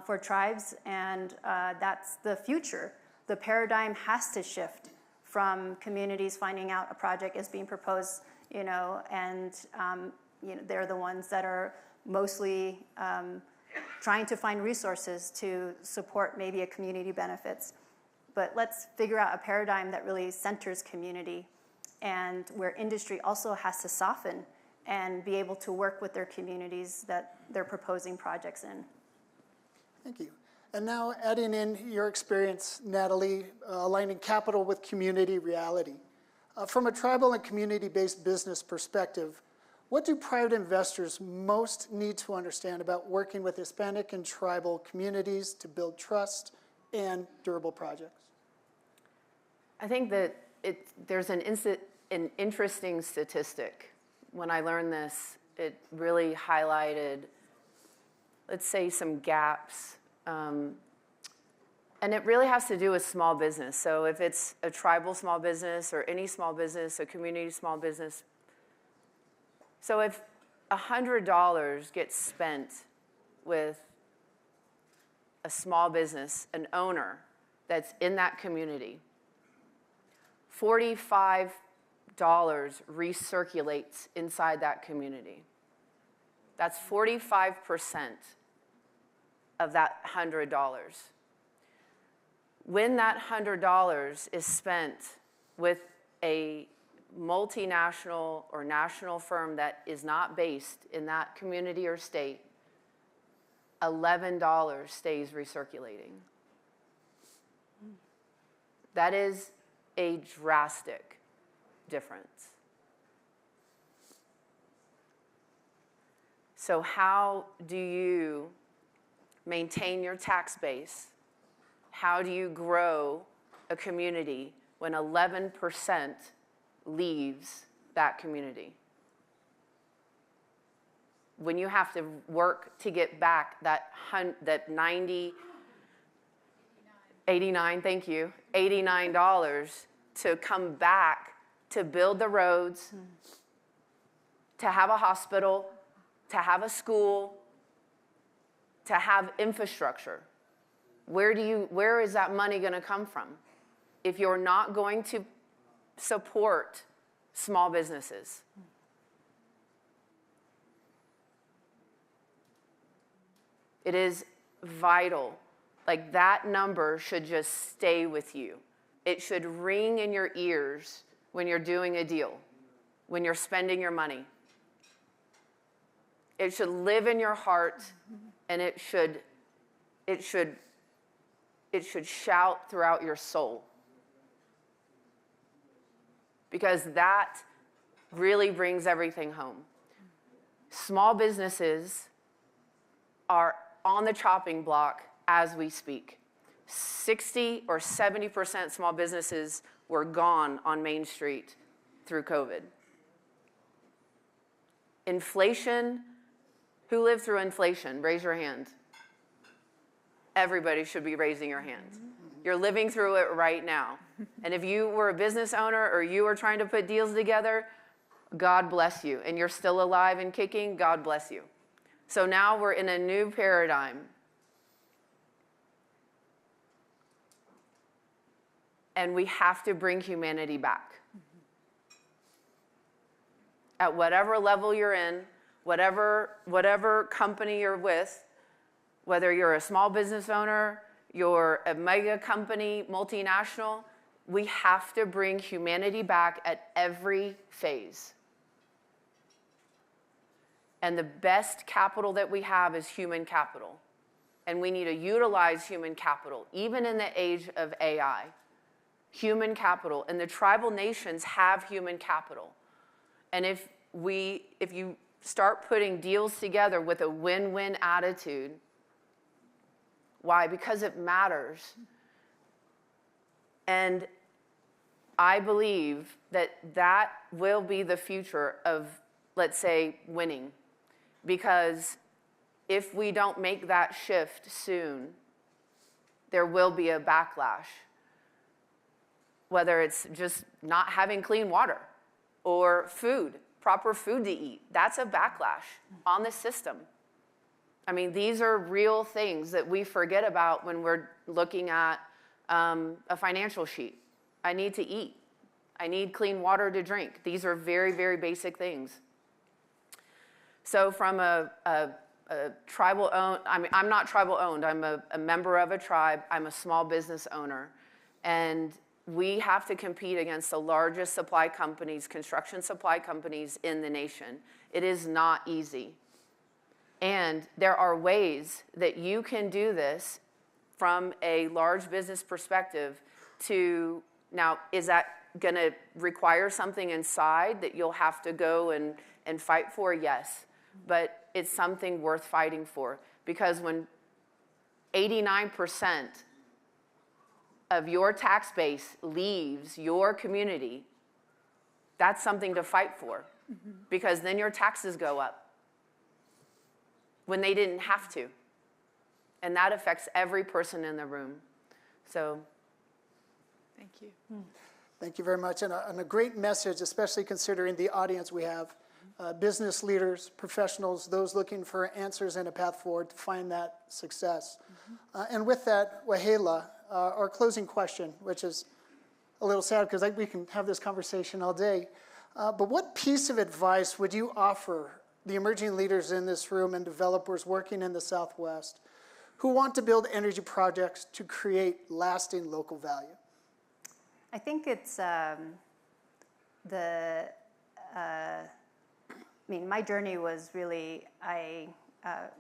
for tribes, and that's the future. The paradigm has to shift from communities finding out a project is being proposed, and they're the ones that are mostly trying to find resources to support maybe a community benefits. But let's figure out a paradigm that really centers community, and where industry also has to soften and be able to work with their communities that they're proposing projects in. Thank you. And now adding in your experience, Nathali, aligning capital with community reality. From a tribal and community-based business perspective, what do private investors most need to understand about working with Hispanic and tribal communities to build trust and durable projects? I think that there's an interesting statistic. When I learned this, it really highlighted, let's say, some gaps. And it really has to do with small business. So if it's a tribal small business or any small business, a community small business. So if $100 gets spent with a small business, an owner that's in that community, $45 recirculates inside that community. That's 45% of that $100. When that $100 is spent with a multinational or national firm that is not based in that community or state, $11 stays recirculating. That is a drastic difference. So how do you maintain your tax base, How do you grow a community when 11% leaves that community? When you have to work to get back that 89, thank you, $89 to come back to build the roads, to have a hospital, to have a school, to have infrastructure. Where is that money going to come from if you're not going to support small businesses? It is vital. Like, that number should just stay with you. It should ring in your ears when you're doing a deal, when you're spending your money. It should live in your heart, and it should shout throughout your soul. Because that really brings everything home. Small businesses are on the chopping block as we speak. 60 or 70% small businesses were gone on Main Street through COVID. Inflation, who lived through inflation? Raise your hand. Everybody should be raising your hand. You're living through it right now. And if you were a business owner or you were trying to put deals together, God bless you. And you're still alive and kicking, God bless you. So now we're in a new paradigm. And we have to bring humanity back. At whatever level you're in, whatever company you're with, whether you're a small business owner, you're a mega company, multinational, we have to bring humanity back at every phase. And the best capital that we have is human capital. And we need to utilize human capital, even in the age of AI. Human capital. And the tribal nations have human capital. And if you start putting deals together with a win-win attitude, why? Because it matters. And I believe that will be the future of, let's say, winning. Because if we don't make that shift soon, there will be a backlash. Whether it's just not having clean water or food, proper food to eat, that's a backlash on the system. I mean, these are real things that we forget about when we're looking at a financial sheet. I need to eat. I need clean water to drink. These are very, very basic things. So from a tribal owned, I mean, I'm not tribal owned. I'm a member of a tribe. I'm a small business owner. And we have to compete against the largest supply companies, construction supply companies in the nation. It is not easy. And there are ways that you can do this from a large business perspective to, now, is that going to require something inside that you'll have to go and fight for? Yes. But it's something worth fighting for. Because when 89% of your tax base leaves your community, that's something to fight for. Because then your taxes go up when they didn't have to. And that affects every person in the room. So, thank you. Thank you very much. And a great message, especially considering the audience we have. Business leaders, professionals, those looking for answers and a path forward to find that success. And with that, Wahleah, our closing question, which is a little sad because we can have this conversation all day. But what piece of advice would you offer the emerging leaders in this room and developers working in the Southwest who want to build energy projects to create lasting local value? I think it's my journey was really, I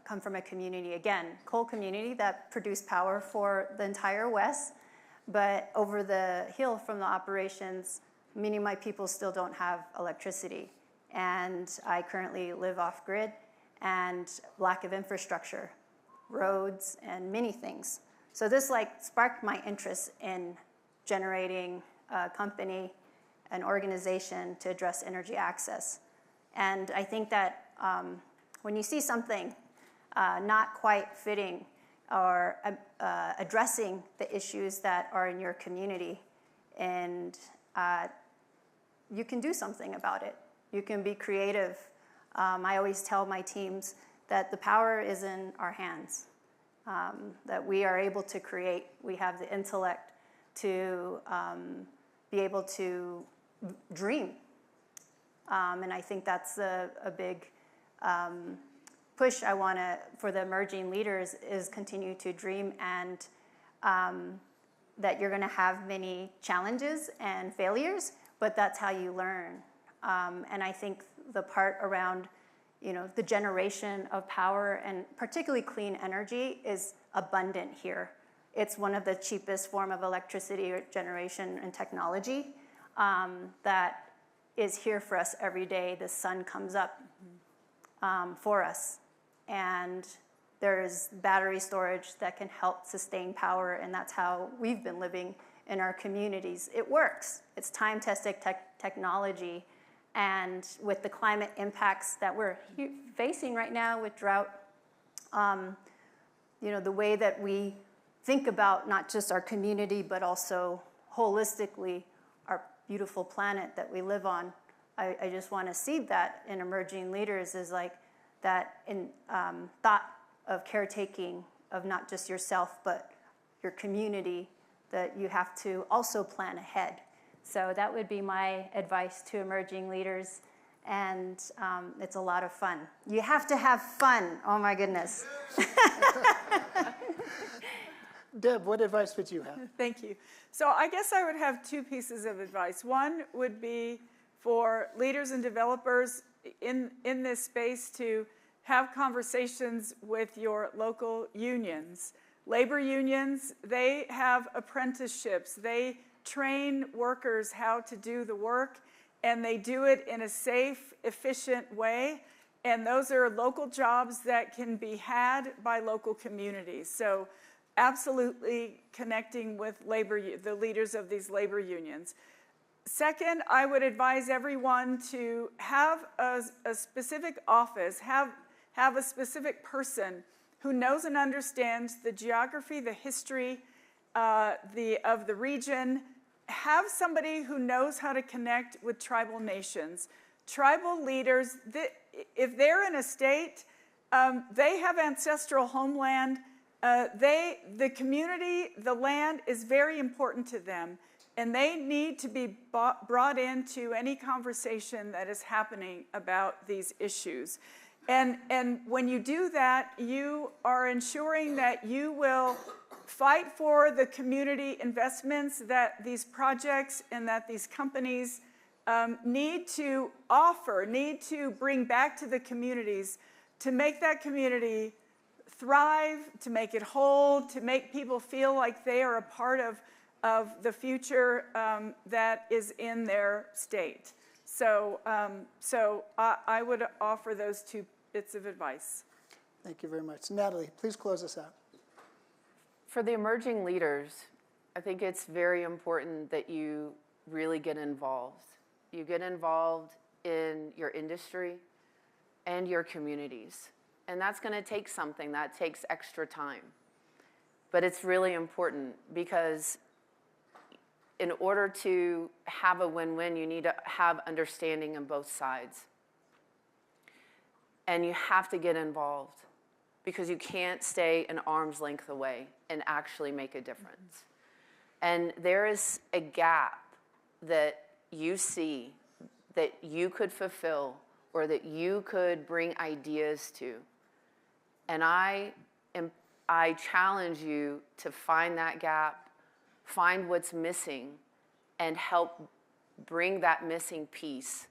come from a community, again, coal community that produced power for the entire West, but over the hill from the operations, many of my people still don't have electricity. And I currently live off grid and lack of infrastructure, roads and many things. So this sparked my interest in generating a company, an organization to address energy access. And I think that when you see something not quite fitting or addressing the issues that are in your community, and you can do something about it. You can be creative. I always tell my teams that the power is in our hands, that we are able to create. We have the intellect to be able to dream. And I think that's a big push I want to, for the emerging leaders, is continue to dream, and that you're going to have many challenges and failures, but that's how you learn. And I think the part around, the generation of power, and particularly clean energy, is abundant here. It's one of the cheapest form of electricity or generation and technology that is here for us every day. The sun comes up for us. And there's battery storage that can help sustain power, and that's how we've been living in our communities. It works. It's time-tested technology. And with the climate impacts that we're facing right now with drought, the way that we think about not just our community, but also holistically our beautiful planet that we live on, I just want to seed that in emerging leaders, is that in thought of caretaking of not just yourself, but your community, that you have to also plan ahead. So that would be my advice to emerging leaders, and it's a lot of fun. You have to have fun, oh my goodness. Deb, what advice would you have? Thank you. So I guess I would have two pieces of advice. One would be for leaders and developers in this space to have conversations with your local unions. Labor unions, they have apprenticeships. They train workers how to do the work, and they do it in a safe, efficient way. And those are local jobs that can be had by local communities. So absolutely connecting with the leaders of these labor unions. Second, I would advise everyone to have a specific office, have a specific person who knows and understands the geography, the history of the region. Have somebody who knows how to connect with tribal nations. Tribal leaders, if they're in a state, they have ancestral homeland. The community, the land is very important to them, and they need to be brought into any conversation that is happening about these issues. And when you do that, you are ensuring that you will fight for the community investments that these projects and that these companies need to offer, need to bring back to the communities to make that community thrive, to make it whole, to make people feel like they are a part of the future that is in their state. So I would offer those two bits of advice. Thank you very much. Nathali, please close us out. For the emerging leaders, I think it's very important that you really get involved. You get involved in your industry and your communities. And that's going to take something. That takes extra time. But it's really important, because in order to have a win-win, you need to have understanding on both sides. And you have to get involved, because you can't stay an arm's length away and actually make a difference. And there is a gap that you see that you could fulfill, or that you could bring ideas to. And I challenge you to find that gap, find what's missing, and help bring that missing piece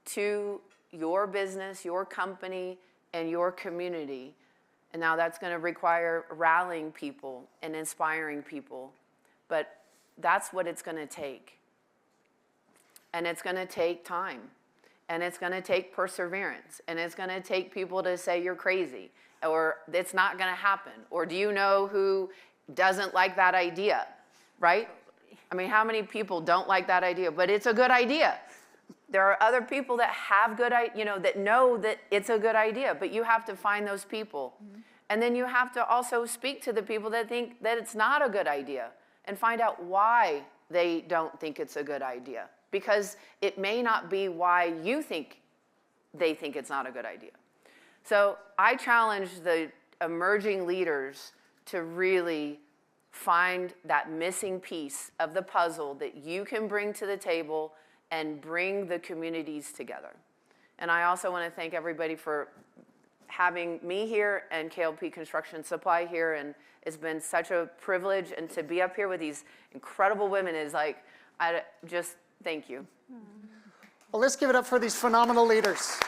to your business, your company, and your community. And now that's going to require rallying people and inspiring people. But that's what it's going to take. And it's going to take time. And it's going to take perseverance. And it's going to take people to say you're crazy, or it's not going to happen. Or do you know who doesn't like that idea, right? I mean, how many people don't like that idea? But it's a good idea. There are other people that have that know that it's a good idea, but you have to find those people. Mm-hmm. And then you have to also speak to the people that think that it's not a good idea and find out why they don't think it's a good idea. Because it may not be why you think they think it's not a good idea. So I challenge the emerging leaders to really find that missing piece of the puzzle that you can bring to the table and bring the communities together. And I also want to thank everybody for having me here and KLP Construction Supply here, and it's been such a privilege, and to be up here with these incredible women is like, thank you. Well, let's give it up for these phenomenal leaders.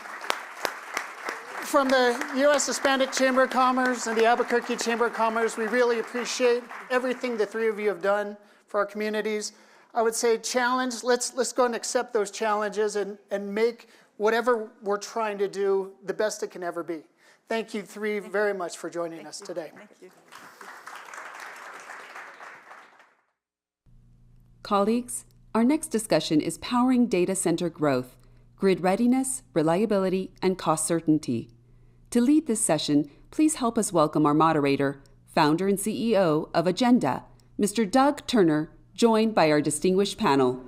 From the U.S. Hispanic Chamber of Commerce and the Albuquerque Chamber of Commerce, we really appreciate everything the three of you have done for our communities. I would say challenge, let's go and accept those challenges and make whatever we're trying to do the best it can ever be. Thank you three very much for joining us today. Thank you. Colleagues, our next discussion is powering data center growth, grid readiness, reliability, and cost certainty. To lead this session, please help us welcome our moderator, founder and CEO of Agenda, Mr. Doug Turner, joined by our distinguished panel.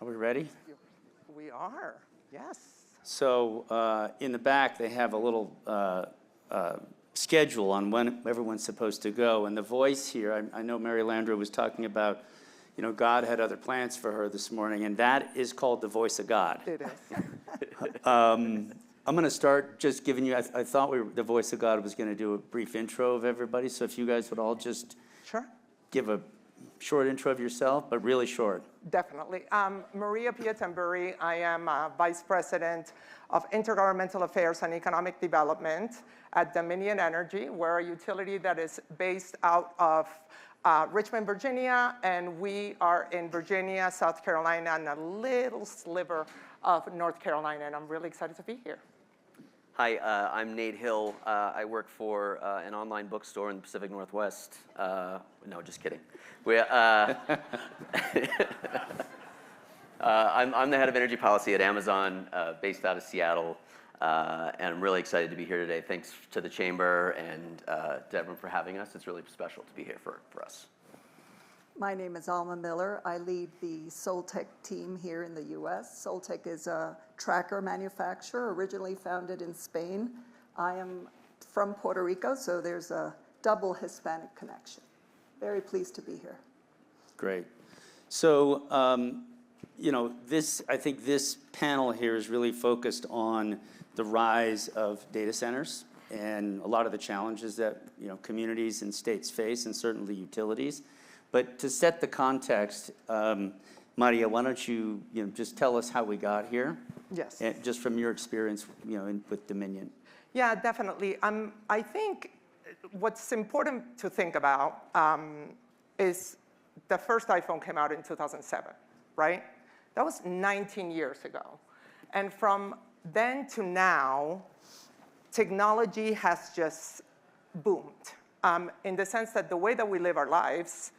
Are we ready? We are, yes. So in the back, they have a little schedule on when everyone's supposed to go. And the voice here, I know Mary Landrieu was talking about, God had other plans for her this morning, and that is called the voice of God. It is. I'm going to start just giving you, I thought the voice of God was going to do a brief intro of everybody, so if you guys would all just give a short intro of yourself, but really short. Definitely. Maria Pietamburi. I am Vice President of Intergovernmental Affairs and Economic Development at Dominion Energy. We're a utility that is based out of Richmond, Virginia, and we are in Virginia, South Carolina, and a little sliver of North Carolina, and I'm really excited to be here. Hi, I'm Nate Hill. I work for an online bookstore in the Pacific Northwest. No, just kidding. I'm the head of energy policy at Amazon, based out of Seattle, and I'm really excited to be here today. Thanks to the Chamber and to everyone for having us. It's really special to be here for us. My name is Alma Miller. I lead the Soltec team here in the U.S. Soltec is a tracker manufacturer originally founded in Spain. I am from Puerto Rico, so there's a double Hispanic connection. Very pleased to be here. Great. So, I think this panel here is really focused on the rise of data centers and a lot of the challenges that communities and states face, and certainly utilities. But to set the context, Maria, why don't you, just tell us how we got here? Yes. And just from your experience, with Dominion. Yeah, definitely. I think what's important to think about is the first iPhone came out in 2007, right? That was 19 years ago. And from then to now, technology has just boomed in the sense that the way that we live our lives,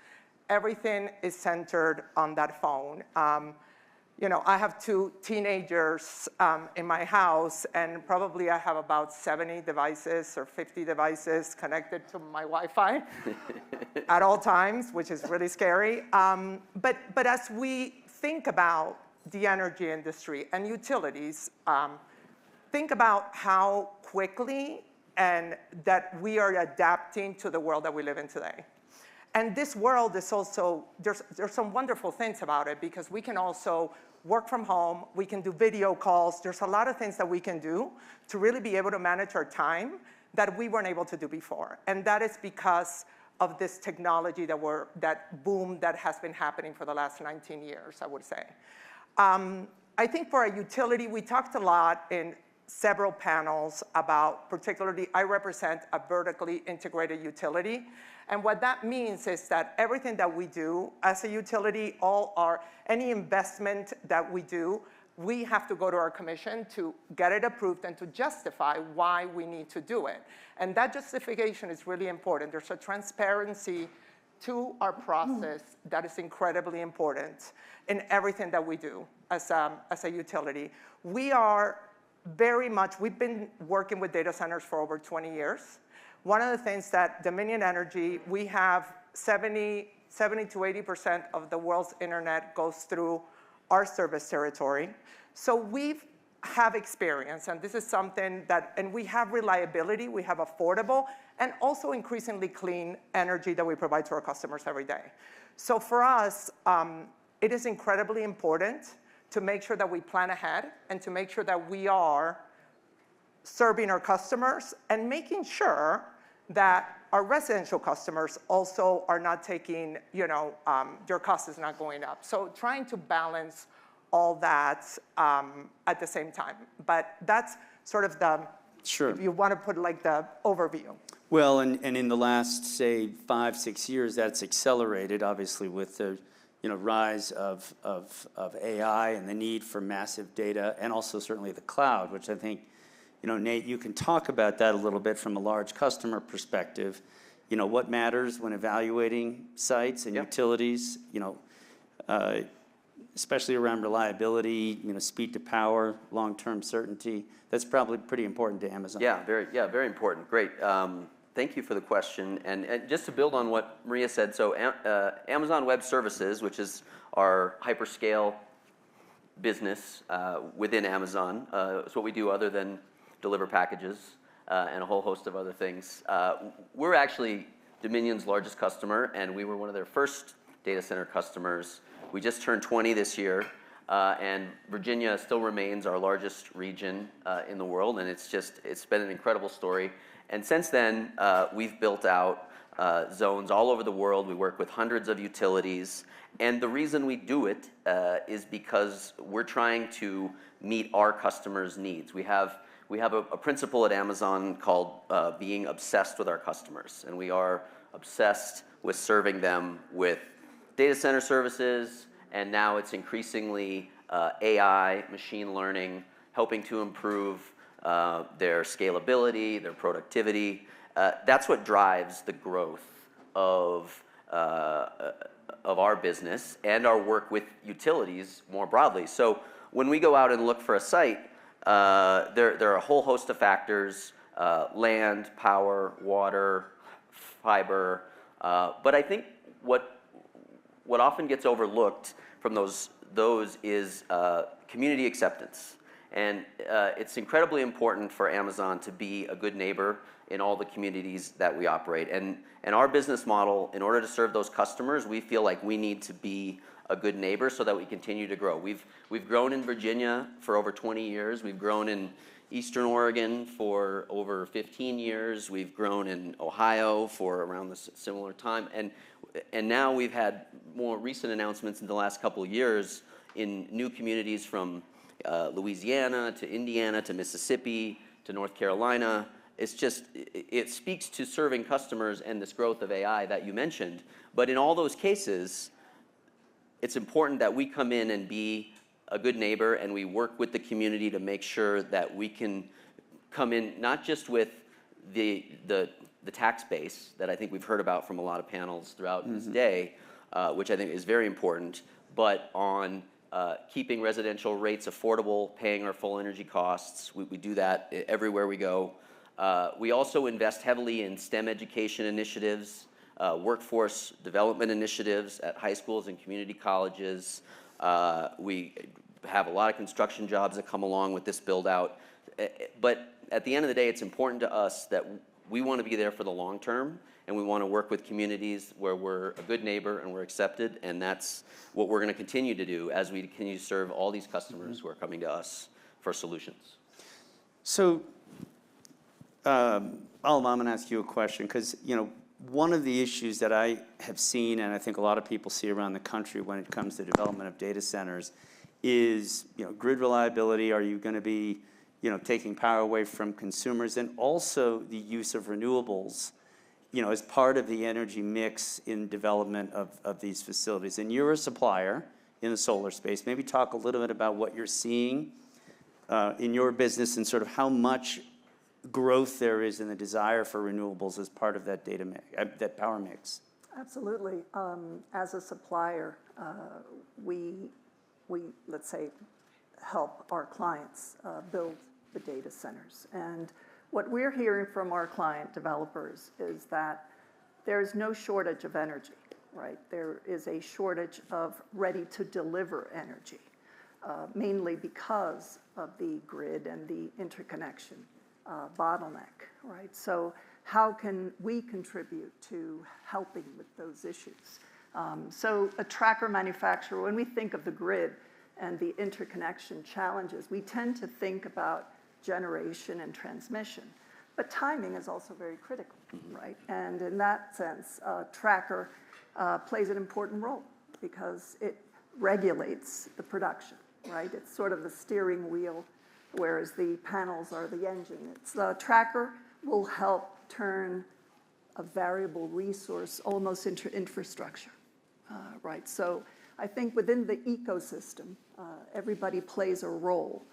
everything is centered on that phone. I have two teenagers in my house, and probably I have about 70 devices or 50 devices connected to my Wi-Fi at all times, which is really scary. But as we think about the energy industry and utilities, think about how quickly and that we are adapting to the world that we live in today. And this world is also, there's some wonderful things about it, because we can also work from home, we can do video calls, there's a lot of things that we can do to really be able to manage our time that we weren't able to do before. And that is because of this technology that boom that has been happening for the last 19 years, I would say. I think for a utility, we talked a lot in several panels about, particularly, I represent a vertically integrated utility. And what that means is that everything that we do as a utility, any investment that we do, we have to go to our commission to get it approved and to justify why we need to do it. And that justification is really important. There's a transparency to our process that is incredibly important in everything that we do as a utility. We've been working with data centers for over 20 years. One of the things that Dominion Energy, we have 70 to 80% of the world's internet goes through our service territory. So we have experience, and this is something and we have reliability, we have affordable, and also increasingly clean energy that we provide to our customers every day. So for us, it is incredibly important to make sure that we plan ahead and to make sure that we are serving our customers and making sure that our residential customers also are not taking, their cost is not going up. So trying to balance all that at the same time. But that's sort of if you want to put like the overview. Well, and in the last, say, 5-6 years, that's accelerated, obviously, with the rise of AI and the need for massive data, and also certainly the cloud, which I think, Nate, you can talk about that a little bit from a large customer perspective. What matters when evaluating sites and utilities, especially around reliability, speed to power, long-term certainty. That's probably pretty important to Amazon. Yeah, very important. Great. Thank you for the question. And just to build on what Maria said, so Amazon Web Services, which is our hyperscale business within Amazon, it's what we do other than deliver packages and a whole host of other things. We're actually Dominion's largest customer, and we were one of their first data center customers. We just turned 20 this year, and Virginia still remains our largest region in the world, and it's been an incredible story. And since then, we've built out zones all over the world. We work with hundreds of utilities, and the reason we do it is because we're trying to meet our customers' needs. We have a principle at Amazon called being obsessed with our customers, and we are obsessed with serving them with data center services, and now it's increasingly AI, machine learning, helping to improve their scalability, their productivity. That's what drives the growth of our business and our work with utilities more broadly. So when we go out and look for a site, there are a whole host of factors, land, power, water, fiber, but I think what often gets overlooked from those is community acceptance. And it's incredibly important for Amazon to be a good neighbor in all the communities that we operate. And our business model, in order to serve those customers, we feel like we need to be a good neighbor so that we continue to grow. We've grown in Virginia for over 20 years. We've grown in Eastern Oregon for over 15 years. We've grown in Ohio for around the similar time. And now we've had more recent announcements in the last couple of years in new communities from Louisiana to Indiana to Mississippi to North Carolina. It speaks to serving customers and this growth of AI that you mentioned. But in all those cases, it's important that we come in and be a good neighbor, and we work with the community to make sure that we can come in not just with the tax base that I think we've heard about from a lot of panels throughout this day, which I think is very important, but on keeping residential rates affordable, paying our full energy costs. We do that everywhere we go. We also invest heavily in STEM education initiatives, workforce development initiatives at high schools and community colleges. We have a lot of construction jobs that come along with this build out. But at the end of the day, it's important to us that we want to be there for the long term, and we want to work with communities where we're a good neighbor and we're accepted, and that's what we're going to continue to do as we continue to serve all these customers who are coming to us for solutions. So, I'm going to ask you a question, because one of the issues that I have seen, and I think a lot of people see around the country when it comes to development of data centers, is grid reliability. Are you going to be taking power away from consumers, and also the use of renewables as part of the energy mix in development of these facilities. And you're a supplier in the solar space. Maybe talk a little bit about what you're seeing in your business and sort of how much growth there is in the desire for renewables as part of that data mix, that power mix. Absolutely. As a supplier, we let's say help our clients build the data centers. And what we're hearing from our client developers is that there's no shortage of energy, right? There is a shortage of ready-to-deliver energy, mainly because of the grid and the interconnection bottleneck, right? So how can we contribute to helping with those issues? So a tracker manufacturer, when we think of the grid and the interconnection challenges, we tend to think about generation and transmission. But timing is also very critical, right? And in that sense, tracker plays an important role because it regulates the production, right? It's sort of the steering wheel, whereas the panels are the engine. It's the tracker will help turn a variable resource almost into infrastructure, right? So I think within the ecosystem, everybody plays a role.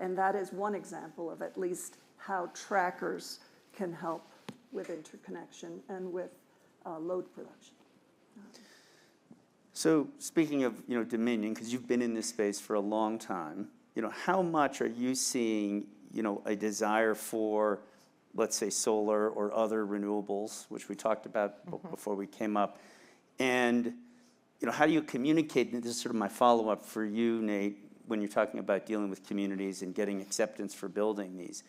And that is one example of at least how trackers can help with interconnection and with load production. So speaking of Dominion, because you've been in this space for a long time, how much are you seeing a desire for, let's say, solar or other renewables, which we talked about before we came up, and how do you communicate? And this is sort of my follow-up for you, Nate, when you're talking about dealing with communities and getting acceptance for building these.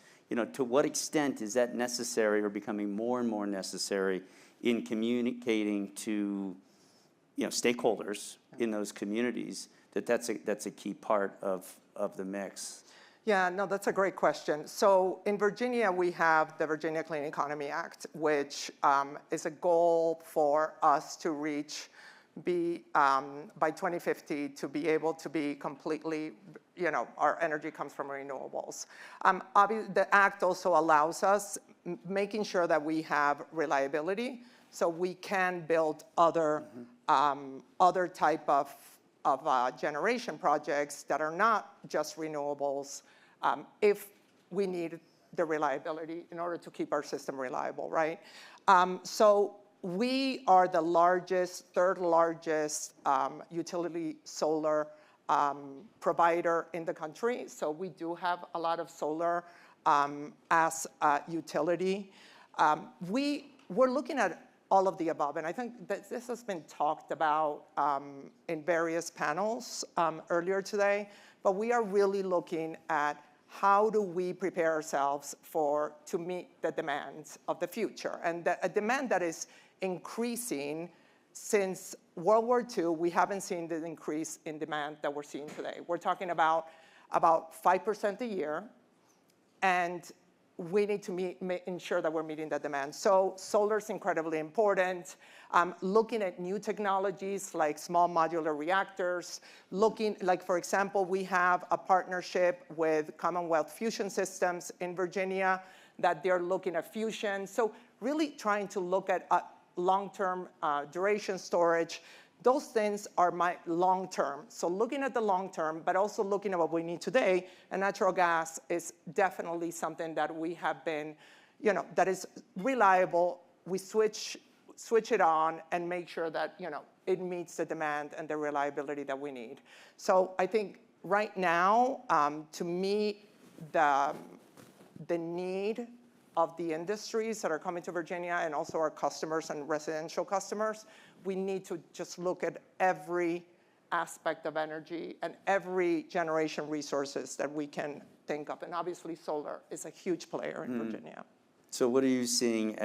To what extent is that necessary or becoming more and more necessary in communicating to stakeholders in those communities that's a key part of the mix? Yeah, no, that's a great question. So in Virginia, we have the Virginia Clean Economy Act, which is a goal for us to reach by 2050 to be able to be completely, our energy comes from renewables. The act also allows us making sure that we have reliability so we can build other type of generation projects that are not just renewables if we need the reliability in order to keep our system reliable, right? So we are the third largest utility solar provider in the country. So we do have a lot of solar as a utility. We're looking at all of the above, and I think that this has been talked about in various panels earlier today, but we are really looking at how do we prepare ourselves to meet the demands of the future, and a demand that is increasing. Since World War II, we haven't seen the increase in demand that we're seeing today. We're talking about 5% a year, and we need to ensure that we're meeting that demand. So solar is incredibly important. Looking at new technologies like small modular reactors, for example, we have a partnership with Commonwealth Fusion Systems in Virginia that they're looking at fusion. So really trying to look at long-term duration storage. Those things are my long-term. So looking at the long-term, but also looking at what we need today, and natural gas is definitely something that we have been, that is reliable. We switch it on and make sure that, it meets the demand and the reliability that we need. So I think right now, to meet the need of the industries that are coming to Virginia and also our customers and residential customers, we need to just look at every aspect of energy and every generation resources that we can think of. And obviously solar is a huge player in Virginia. So what are you seeing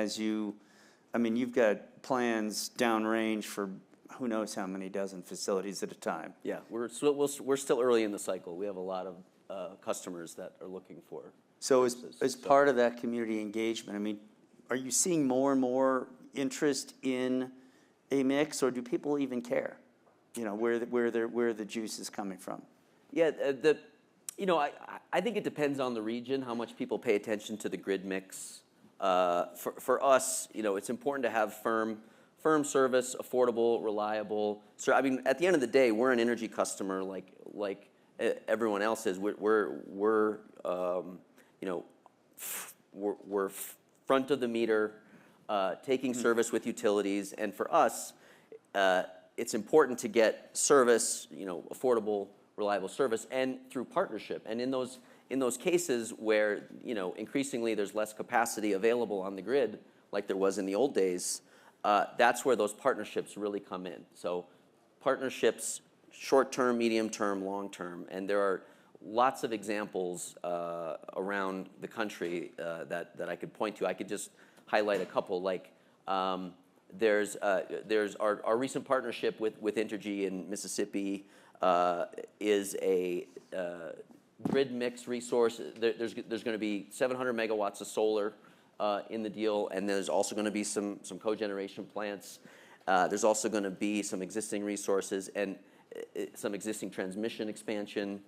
you've got plans downrange for who knows how many dozen facilities at a time? Yeah, we're still early in the cycle. We have a lot of customers that are looking for. So as part of that community engagement, are you seeing more and more interest in a mix, or do people even care, where the juice is coming from? Yeah, I think it depends on the region, how much people pay attention to the grid mix. For us, it's important to have firm service, affordable, reliable. So I mean, at the end of the day, we're an energy customer like everyone else is. We're front of the meter, taking service with utilities, and for us, it's important to get service, affordable, reliable service, and through partnership. And in those cases where increasingly there's less capacity available on the grid, like there was in the old days, that's where those partnerships really come in. So partnerships, short-term, medium-term, long-term, and there are lots of examples around the country that I could point to. I could just highlight a couple, like there's our recent partnership with Entergy in Mississippi is a grid mix resource. There's going to be 700 megawatts of solar in the deal, and there's also going to be some cogeneration plants. There's also going to be some existing resources and some existing transmission expansion.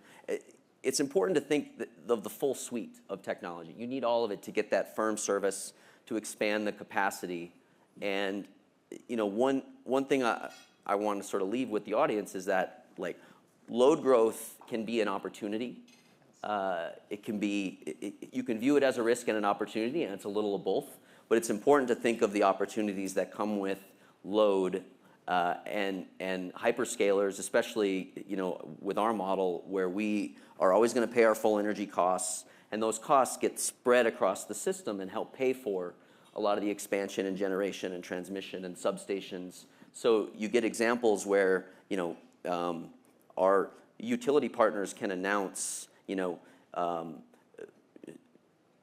It's important to think of the full suite of technology. You need all of it to get that firm service, to expand the capacity. And one thing I want to sort of leave with the audience is that load growth can be an opportunity. It can be, you can view it as a risk and an opportunity, and it's a little of both. But it's important to think of the opportunities that come with load and hyperscalers, especially with our model where we are always going to pay our full energy costs, and those costs get spread across the system and help pay for a lot of the expansion and generation and transmission and substations. So you get examples where our utility partners can announce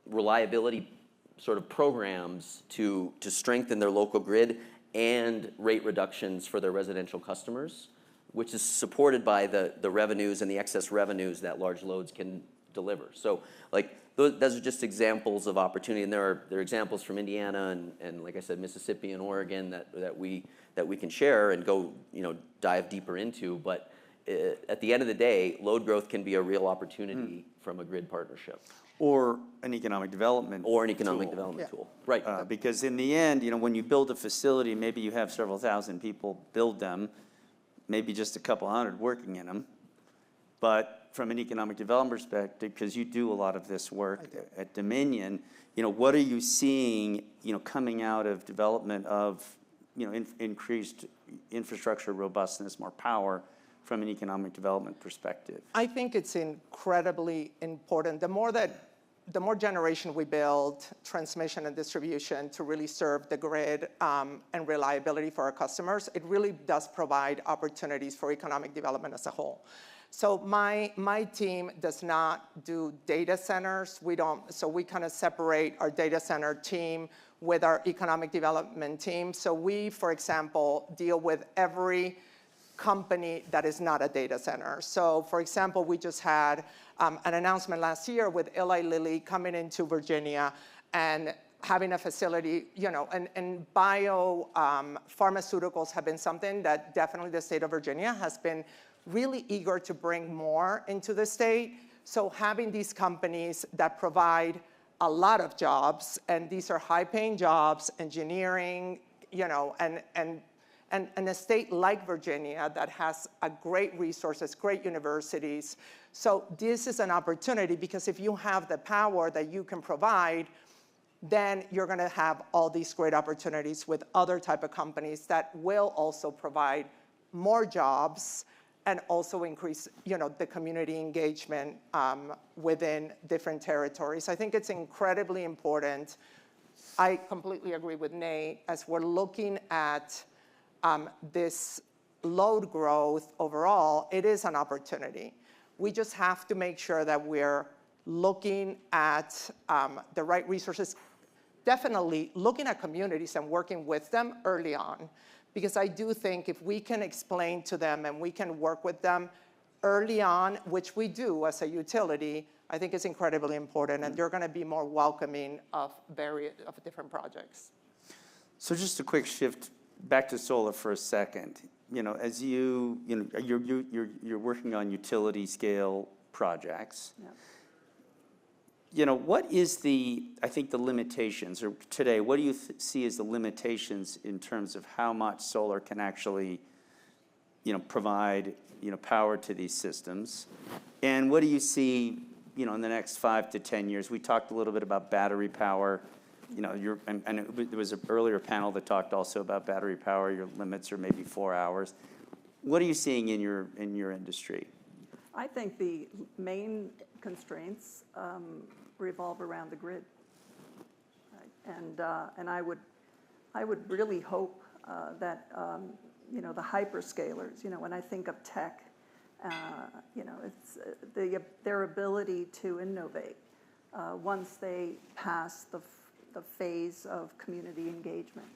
reliability sort of programs to strengthen their local grid and rate reductions for their residential customers, which is supported by the revenues and the excess revenues that large loads can deliver. So those are just examples of opportunity, and there are examples from Indiana and like I said, Mississippi and Oregon that we can share and go dive deeper into. But at the end of the day, load growth can be a real opportunity from a grid partnership. Or an economic development tool. Right. Because in the end, when you build a facility, maybe you have several thousand people build them, maybe just a couple hundred working in them. But from an economic development perspective, because you do a lot of this work at Dominion, what are you seeing, coming out of development of, increased infrastructure robustness, more power, from an economic development perspective? I think it's incredibly important. The more generation we build, transmission and distribution to really serve the grid and reliability for our customers, it really does provide opportunities for economic development as a whole. So my team does not do data centers. So we kind of separate our data center team with our economic development team. So we, for example, deal with every company that is not a data center. So for example, we just had an announcement last year with Eli Lilly coming into Virginia and having a facility, and pharmaceuticals have been something that definitely the state of Virginia has been really eager to bring more into the state. So having these companies that provide a lot of jobs, and these are high-paying jobs, engineering, and a state like Virginia that has great resources, great universities. So this is an opportunity because if you have the power that you can provide, then you're going to have all these great opportunities with other type of companies that will also provide more jobs and also increase, the community engagement within different territories. I think it's incredibly important. I completely agree with Nate as we're looking at this load growth overall. It is an opportunity. We just have to make sure that we're looking at the right resources. Definitely looking at communities and working with them early on. Because I do think if we can explain to them and we can work with them early on, which we do as a utility, I think it's incredibly important, and they're going to be more welcoming of different projects. So just a quick shift back to solar for a second. As you're working on utility scale projects. Yeah. what is I think the limitations, or today, what do you see as the limitations in terms of how much solar can actually, provide, power to these systems? And what do you see, in the next 5 to 10 years? We talked a little bit about battery power. And there was an earlier panel that talked also about battery power. Your limits are maybe 4 hours. What are you seeing in your industry? I think the main constraints revolve around the grid, right? And I would really hope that the hyperscalers, when I think of tech, it's their ability to innovate once they pass the phase of community engagement,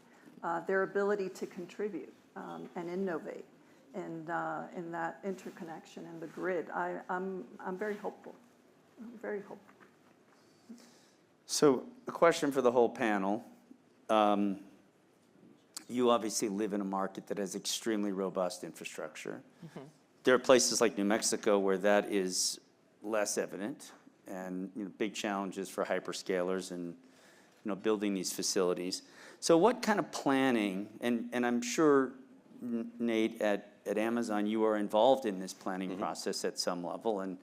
their ability to contribute and innovate in that interconnection in the grid. I'm very hopeful. I'm very hopeful. So a question for the whole panel. You obviously live in a market that has extremely robust infrastructure. Mm-hmm. There are places like New Mexico where that is less evident, and big challenges for hyperscalers and building these facilities. So what kind of planning, and I'm sure, Nate, at Amazon, you are involved in this planning mm-hmm. process at some level, and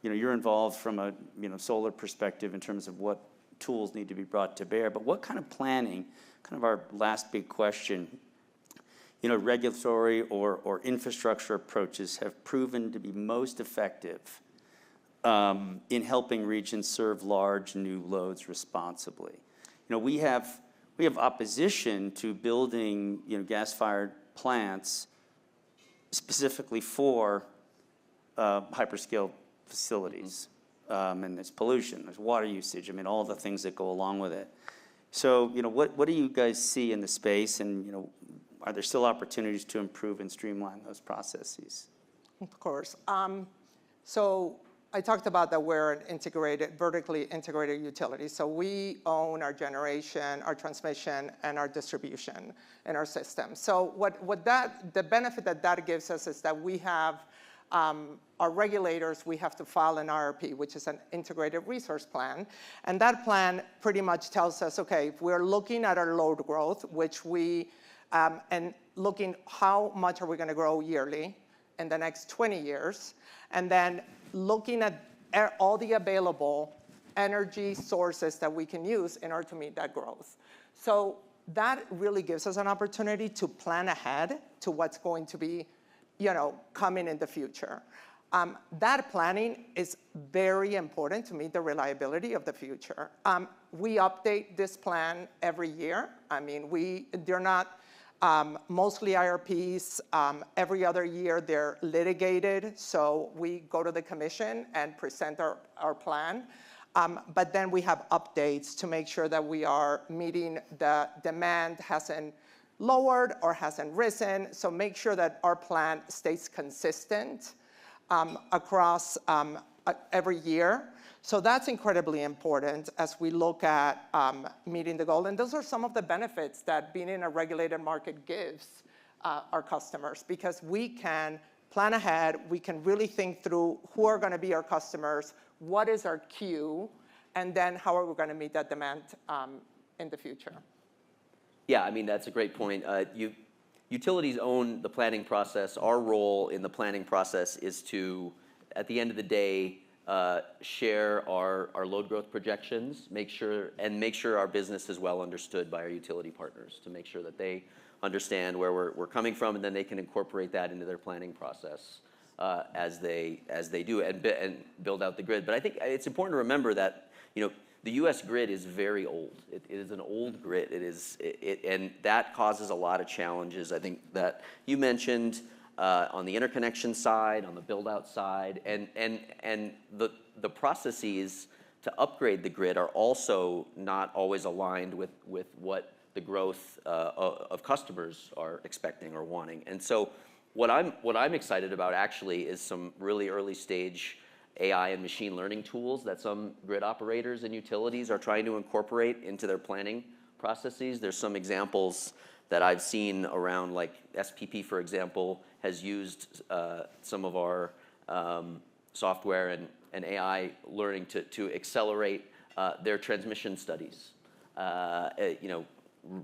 you're involved from a solar perspective in terms of what tools need to be brought to bear. But what kind of planning, kind of our last big question, regulatory or infrastructure approaches have proven to be most effective in helping regions serve large new loads responsibly? We have opposition to building gas-fired plants specifically for hyperscale facilities, and there's pollution, there's water usage, all the things that go along with it. So, what do you guys see in the space, and are there still opportunities to improve and streamline those processes? Of course. So I talked about that we're an vertically integrated utility. So we own our generation, our transmission, and our distribution in our system. So the benefit that gives us is that we have our regulators, we have to file an IRP, which is an integrated resource plan. And that plan pretty much tells us, okay, if we're looking at our load growth, which and looking how much are we going to grow yearly in the next 20 years, and then looking at all the available energy sources that we can use in order to meet that growth. So that really gives us an opportunity to plan ahead to what's going to be, coming in the future. That planning is very important to meet the reliability of the future. We update this plan every year. They're not mostly IRPs. Every other year they're litigated, so we go to the commission and present our plan. But then we have updates to make sure that we are meeting the demand hasn't lowered or hasn't risen. So make sure that our plan stays consistent across every year. So that's incredibly important as we look at meeting the goal. And those are some of the benefits that being in a regulated market gives our customers, because we can plan ahead, we can really think through who are going to be our customers, what is our queue, and then how are we going to meet that demand in the future. Yeah, that's a great point. Utilities own the planning process. Our role in the planning process is to, at the end of the day, share our load growth projections, make sure our business is well understood by our utility partners, to make sure that they understand where we're coming from, and then they can incorporate that into their planning process as they do and build out the grid. But I think it's important to remember that the U.S. grid is very old. It is an old grid. And that causes a lot of challenges. I think that you mentioned on the interconnection side, on the build-out side, and the processes to upgrade the grid are also not always aligned with what the growth of customers are expecting or wanting. And so what I'm excited about actually is some really early stage AI and machine learning tools that some grid operators and utilities are trying to incorporate into their planning processes. There's some examples that I've seen around, like SPP, for example, has used some of our software and AI learning to accelerate their transmission studies,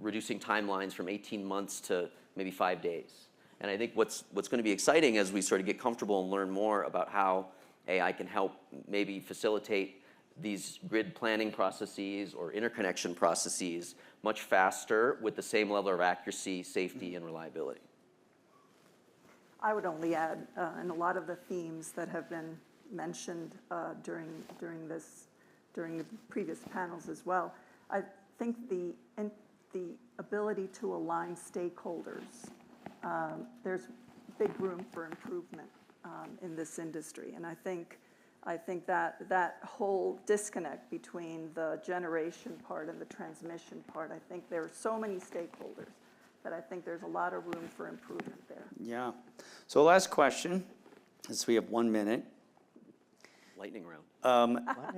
reducing timelines from 18 months to maybe 5 days. And I think what's going to be exciting as we sort of get comfortable and learn more about how AI can help maybe facilitate these grid planning processes or interconnection processes much faster with the same level of accuracy, safety, and reliability. I would only add, and a lot of the themes that have been mentioned during the previous panels as well, I think the ability to align stakeholders, there's big room for improvement in this industry, and I think that whole disconnect between the generation part and the transmission part, I think there are so many stakeholders that I think there's a lot of room for improvement there. Yeah. So last question, since we have 1 minute. Lightning round.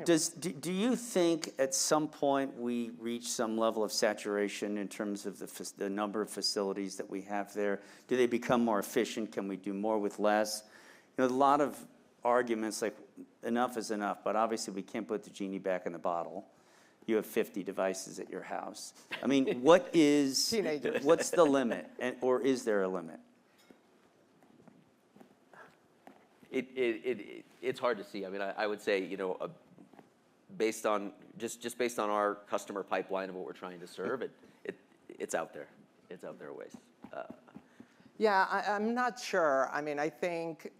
Do you think at some point we reach some level of saturation in terms of the number of facilities that we have there? Do they become more efficient? Can we do more with less? A lot of arguments like enough is enough, but obviously we can't put the genie back in the bottle. You have 50 devices at your house. I mean, what's the limit, or is there a limit? It's hard to see. I mean, I would say, based on based on our customer pipeline of what we're trying to serve, it's out there. It's out there a ways. Yeah, I'm not sure. I mean, I think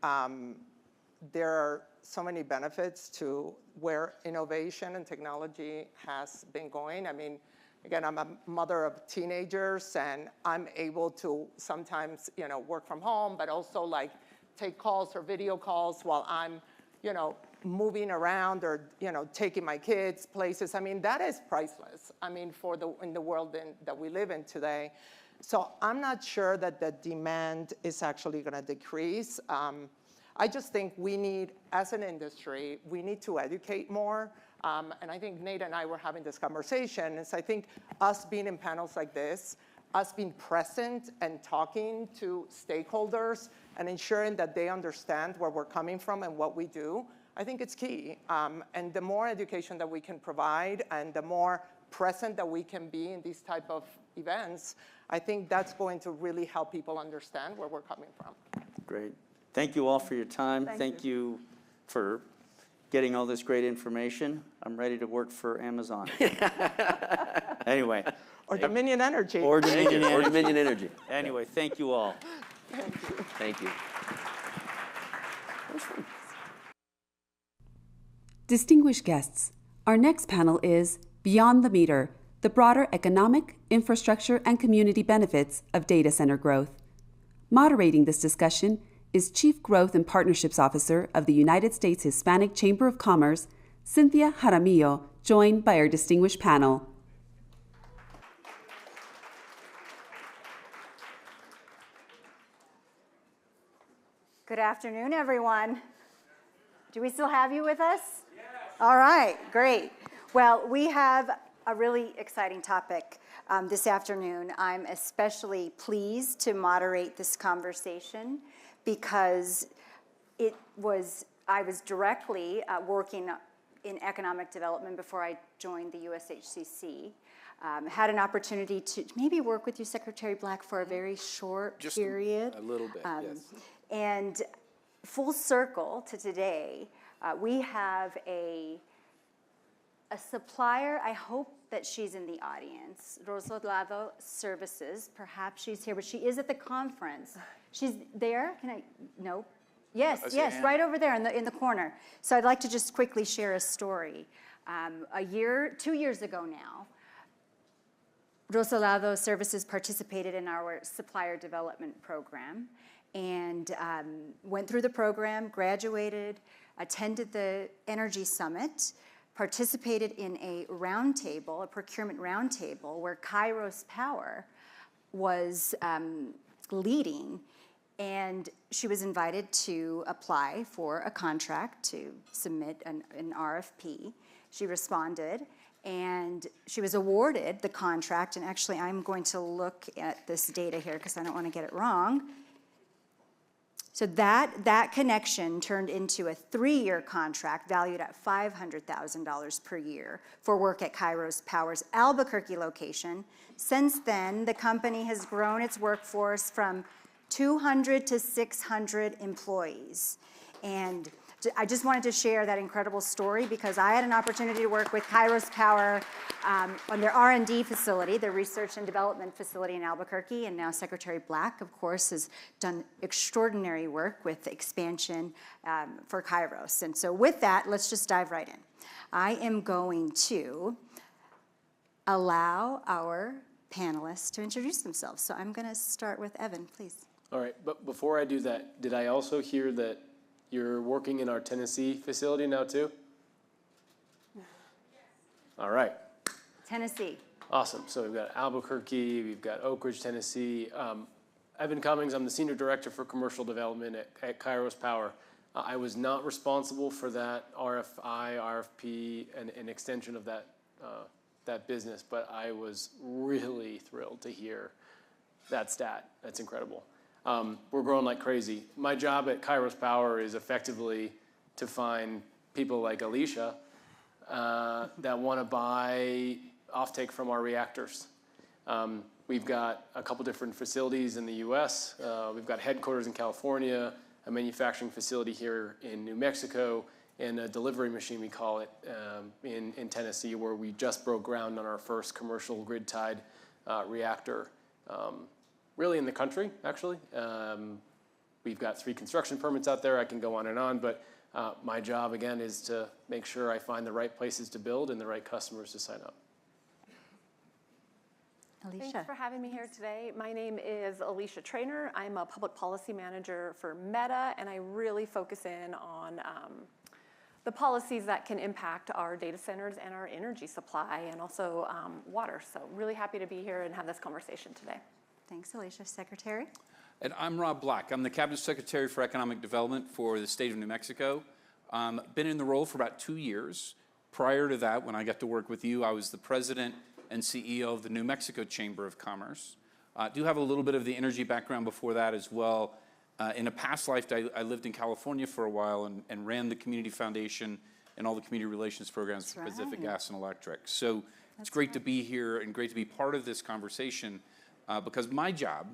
there are so many benefits to where innovation and technology has been going. I mean, again, I'm a mother of teenagers, and I'm able to sometimes, work from home, but also like take calls or video calls while I'm, moving around or, taking my kids places. I mean, that is priceless. I mean, in the world that we live in today. So I'm not sure that the demand is actually going to decrease. I just think we need, as an industry, we need to educate more. And I think Nate and I were having this conversation. I think us being in panels like this, us being present and talking to stakeholders and ensuring that they understand where we're coming from and what we do, I think it's key. And the more education that we can provide and the more present that we can be in these type of events, I think that's going to really help people understand where we're coming from. Great. Thank you all for your time. Thank you for getting all this great information. I'm ready to work for Amazon. Anyway. Or Dominion Energy. Or Dominion Energy. Or Dominion Energy. Anyway, thank you all. Thank you. Distinguished guests, our next panel is Beyond the Meter, the broader economic, infrastructure, and community benefits of data center growth. Moderating this discussion is Chief Growth and Partnerships Officer of the United States Hispanic Chamber of Commerce, Cynthia Jaramillo, joined by our distinguished panel. Good afternoon, everyone. Do we still have you with us? Yes. All right, great. Well, we have a really exciting topic this afternoon. I'm especially pleased to moderate this conversation because I was directly working in economic development before I joined the USHCC. Had an opportunity to maybe work with you, Secretary Black, for a very short period. A little bit, yes. And full circle to today, we have a supplier. I hope that she's in the audience. Rosalado Services, perhaps she's here, but she is at the conference. She's there? No? Yes, right over there in the corner. So I'd like to just quickly share a story. 2 years ago now, Rosalado Services participated in our supplier development program and went through the program, graduated, attended the Energy Summit, participated in a roundtable, a procurement roundtable, where Kairos Power was leading, and she was invited to apply for a contract to submit an RFP. She responded, and she was awarded the contract, and actually I'm going to look at this data here because I don't want to get it wrong. So that connection turned into a 3-year contract valued at $500,000 per year for work at Kairos Power's Albuquerque location. Since then, the company has grown its workforce from 200 to 600 employees. And I just wanted to share that incredible story because I had an opportunity to work with Kairos Power on their R&D facility, their research and development facility in Albuquerque, and now Secretary Black, of course, has done extraordinary work with expansion for Kairos. And so with that, let's just dive right in. I am going to allow our panelists to introduce themselves. So I'm going to start with Evan, please. All right, but before I do that, did I also hear that you're working in our Tennessee facility now too? All right. Tennessee. Awesome. So we've got Albuquerque, we've got Oak Ridge, Tennessee. Evan Cummings, I'm the Senior Director for Commercial Development at Kairos Power. I was not responsible for that RFI, RFP, and an extension of that business, but I was really thrilled to hear that stat. That's incredible. We're growing like crazy. My job at Kairos Power is effectively to find people like Alicia that want to buy offtake from our reactors. We've got a couple different facilities in the U.S. We've got headquarters in California, a manufacturing facility here in New Mexico, and a delivery machine, we call it, in Tennessee, where we just broke ground on our first commercial grid-tied reactor. Really in the country, actually. We've got 3 construction permits out there. I can go on, but my job, again, is to make sure I find the right places to build and the right customers to sign up. Alicia. Thanks for having me here today. My name is Alicia Traynor. I'm a public policy manager for Meta, and I really focus in on the policies that can impact our data centers and our energy supply and also water. So really happy to be here and have this conversation today. Thanks, Alicia. Secretary? And I'm Rob Black. I'm the Cabinet Secretary for Economic Development for the state of New Mexico. Been in the role for about 2 years. Prior to that, when I got to work with you, I was the president and CEO of the New Mexico Chamber of Commerce. Do have a little bit of the energy background before that as well. In a past life, I lived in California for a while and ran the Community Foundation and all the community relations programs for Pacific Gas and Electric. So it's great to be here and great to be part of this conversation. Because my job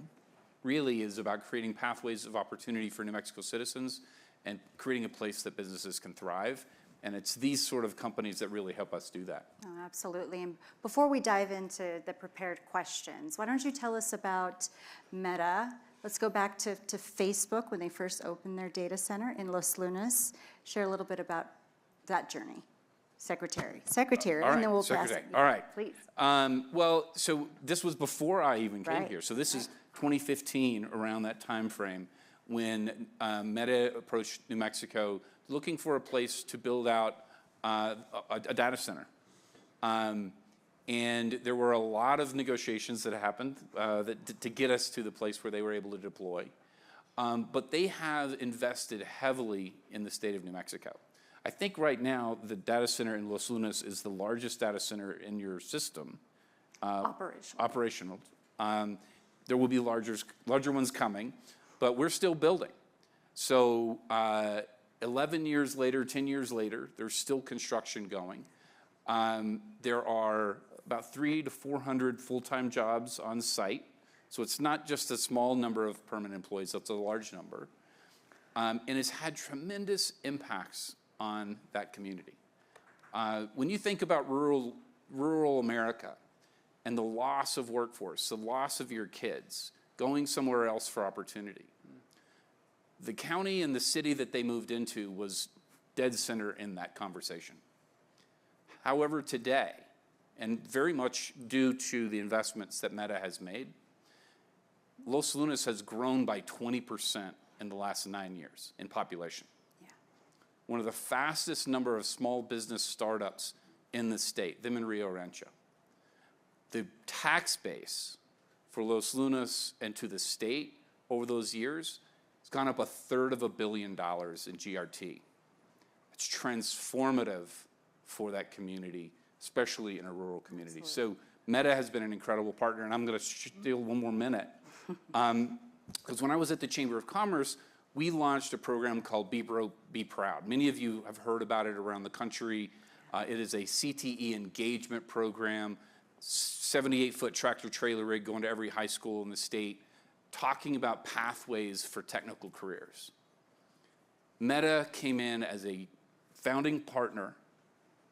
really is about creating pathways of opportunity for New Mexico citizens and creating a place that businesses can thrive. And it's these sort of companies that really help us do that. Oh, absolutely. And before we dive into the prepared questions, why don't you tell us about Meta? Let's go back to Facebook when they first opened their data center in Los Lunas. Share a little bit about that journey. Secretary, and then we'll pass it. All right. Please. Well, so this was before I even came here. So this is 2015, around that time frame, when Meta approached New Mexico looking for a place to build out a data center. And there were a lot of negotiations that happened to get us to the place where they were able to deploy. But they have invested heavily in the state of New Mexico. I think right now the data center in Los Lunas is the largest data center in your system. Operational. There will be larger ones coming, but we're still building. So 11 years later, 10 years later, there's still construction going. There are about 300 to 400 full-time jobs on site. So it's not just a small number of permanent employees, that's a large number. And it's had tremendous impacts on that community. When you think about rural America and the loss of workforce, the loss of your kids, going somewhere else for opportunity, the county and the city that they moved into was dead center in that conversation. However, today, and very much due to the investments that Meta has made, Los Lunas has grown by 20% in the last 9 years in population. One of the fastest number of small business startups in the state, them in Rio Rancho. The tax base for Los Lunas and to the state over those years has gone up $350 million in GRT. It's transformative for that community, especially in a rural community. Absolutely. So Meta has been an incredible partner, and I'm going to steal one more minute. Because when I was at the Chamber of Commerce, we launched a program called Be Broke, Be Proud. Many of you have heard about it around the country. It is a CTE engagement program, 78-foot tractor trailer rig going to every high school in the state, talking about pathways for technical careers. Meta came in as a founding partner,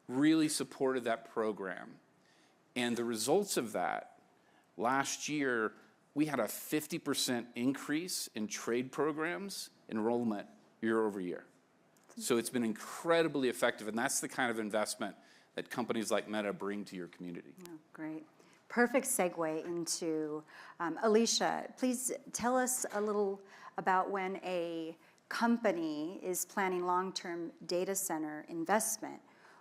really supported that program. And the results of that, last year, we had a 50% increase in trade programs enrollment year over year. So it's been incredibly effective, and that's the kind of investment that companies like Meta bring to your community. Oh, great. Perfect segue into, Alicia, please tell us a little about when a company is planning long-term data center investment.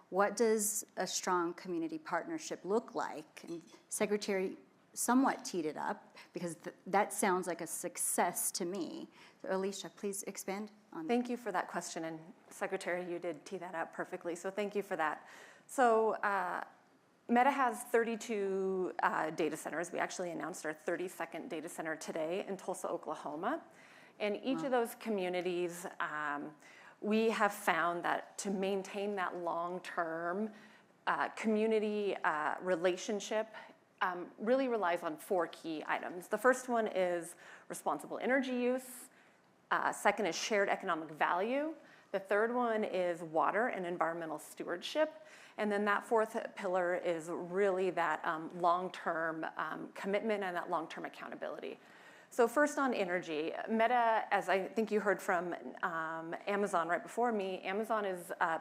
What does a strong community partnership look like? And Secretary somewhat teed it up because that sounds like a success to me. So Alicia, please expand on that. Thank you for that question, and Secretary, you did tee that up perfectly, so thank you for that. So Meta has 32 data centers. We actually announced our 32nd data center today in Tulsa, Oklahoma. And each of those communities, we have found that to maintain that long-term community relationship really relies on 4 key items. The first one is responsible energy use. Second is shared economic value. The third one is water and environmental stewardship. And then that 4th pillar is really that long-term commitment and that long-term accountability. So first on energy, Meta, as I think you heard from Amazon right before me, Amazon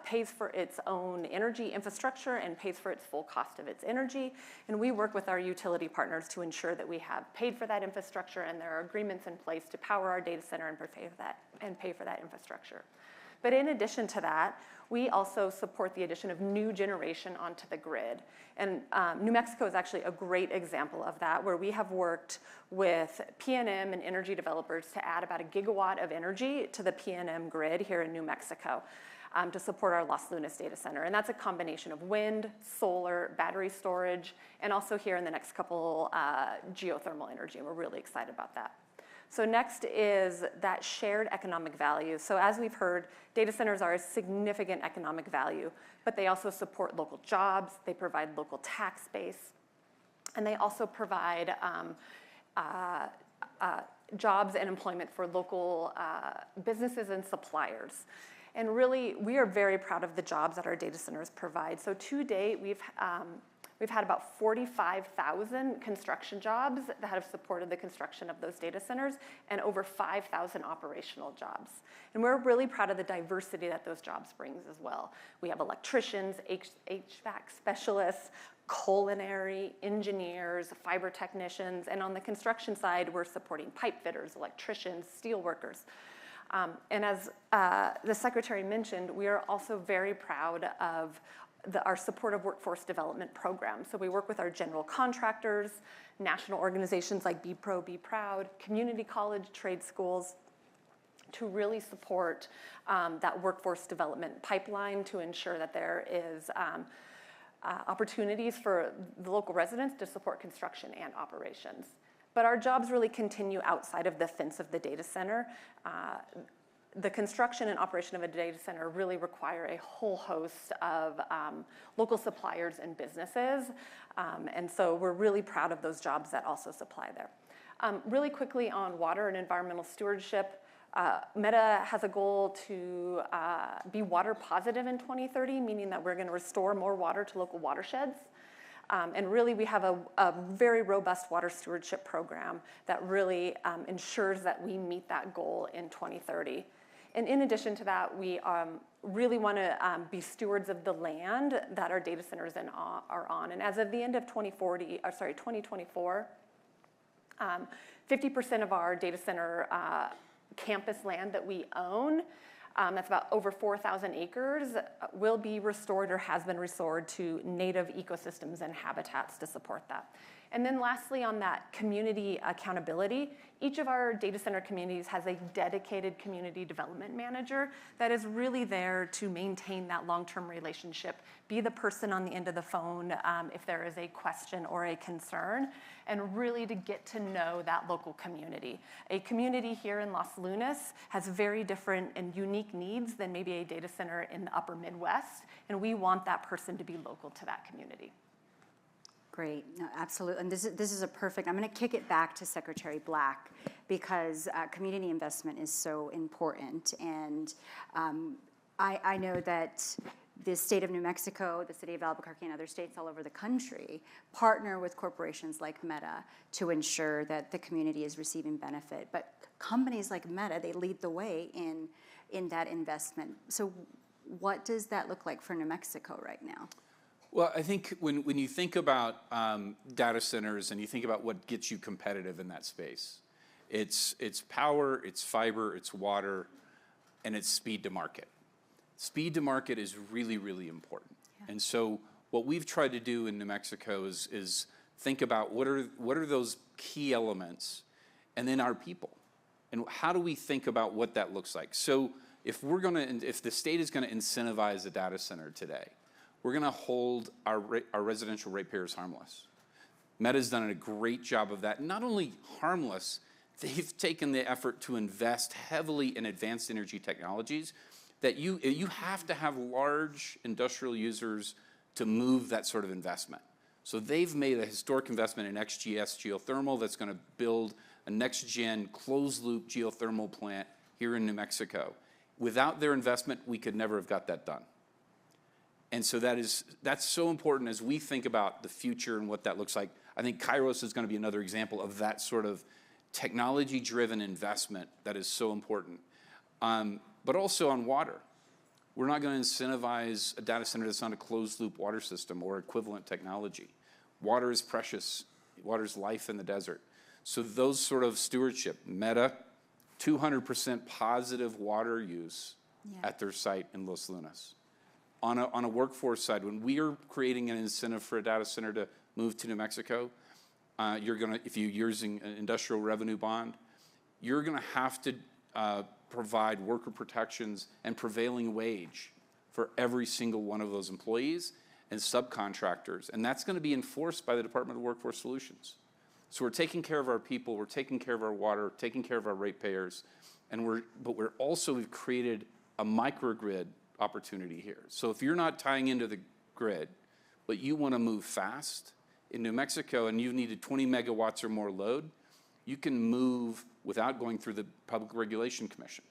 pays for its own energy infrastructure and pays for its full cost of its energy. And we work with our utility partners to ensure that we have paid for that infrastructure and there are agreements in place to power our data center and pay for that infrastructure. But in addition to that, we also support the addition of new generation onto the grid. And New Mexico is actually a great example of that, where we have worked with PNM and energy developers to add about 1 gigawatt of energy to the PNM grid here in New Mexico to support our Las Lunas data center. And that's a combination of wind, solar, battery storage, and also here in the next couple, geothermal energy. And we're really excited about that. So next is that shared economic value. So as we've heard, data centers are a significant economic value, but they also support local jobs, they provide local tax base, and they also provide jobs and employment for local businesses and suppliers. And really, we are very proud of the jobs that our data centers provide. So to date, we've had about 45,000 construction jobs that have supported the construction of those data centers and over 5,000 operational jobs. And we're really proud of the diversity that those jobs brings as well. We have electricians, HVAC specialists, culinary, engineers, fiber technicians, and on the construction side, we're supporting pipe fitters, electricians, steel workers. And as the Secretary mentioned, we are also very proud of our supportive workforce development program. So we work with our general contractors, national organizations like Be Pro, Be Proud, community college, trade schools, to really support that workforce development pipeline to ensure that there is opportunities for the local residents to support construction and operations. But our jobs really continue outside of the fence of the data center. The construction and operation of a data center really require a whole host of local suppliers and businesses. And so we're really proud of those jobs that also supply there. Really quickly on water and environmental stewardship, Meta has a goal to be water positive in 2030, meaning that we're going to restore more water to local watersheds. And really, we have a very robust water stewardship program that really ensures that we meet that goal in 2030. And in addition to that, we really want to be stewards of the land that our data centers are on. And as of the end of 2024, 50% of our data center campus land that we own, that's about over 4,000 acres, will be restored or has been restored to native ecosystems and habitats to support that. And then lastly, on that community accountability, each of our data center communities has a dedicated community development manager that is really there to maintain that long-term relationship, be the person on the end of the phone if there is a question or a concern, and really to get to know that local community. A community here in Los Lunas has very different and unique needs than maybe a data center in the upper Midwest, and we want that person to be local to that community. Great, no, absolutely. And this is a perfect, I'm going to kick it back to Secretary Black because community investment is so important. And I know that the state of New Mexico, the city of Albuquerque, and other states all over the country partner with corporations like Meta to ensure that the community is receiving benefit. But companies like Meta, they lead the way in that investment. So what does that look like for New Mexico right now? Well, I think when you think about data centers and you think about what gets you competitive in that space, it's power, it's fiber, it's water, and it's speed to market. Speed to market is really, really important. Yeah. And so what we've tried to do in New Mexico is think about what are those key elements, and then our people, and how do we think about what that looks like. So if the state is going to incentivize a data center today, we're going to hold our residential ratepayers harmless. Meta's done a great job of that. Not only harmless, they've taken the effort to invest heavily in advanced energy technologies that you have to have large industrial users to move that sort of investment. So they've made a historic investment in XGS geothermal that's going to build a next-gen closed-loop geothermal plant here in New Mexico. Without their investment, we could never have got that done. And so that's so important as we think about the future and what that looks like. I think Kairos is going to be another example of that sort of technology-driven investment that is so important. But also on water. We're not going to incentivize a data center that's not a closed-loop water system or equivalent technology. Water is precious. Water is life in the desert. So those sort of stewardship, Meta, 200% positive water use at their site in Los Lunas. On a workforce side, when we are creating an incentive for a data center to move to New Mexico, if you're using an industrial revenue bond, you're going to have to provide worker protections and prevailing wage for every single one of those employees and subcontractors, and that's going to be enforced by the Department of Workforce Solutions. So we're taking care of our people, we're taking care of our water, taking care of our ratepayers, but we've created a microgrid opportunity here. So if you're not tying into the grid, but you want to move fast in New Mexico and you needed 20 megawatts or more load, you can move without going through the Public Regulation Commission.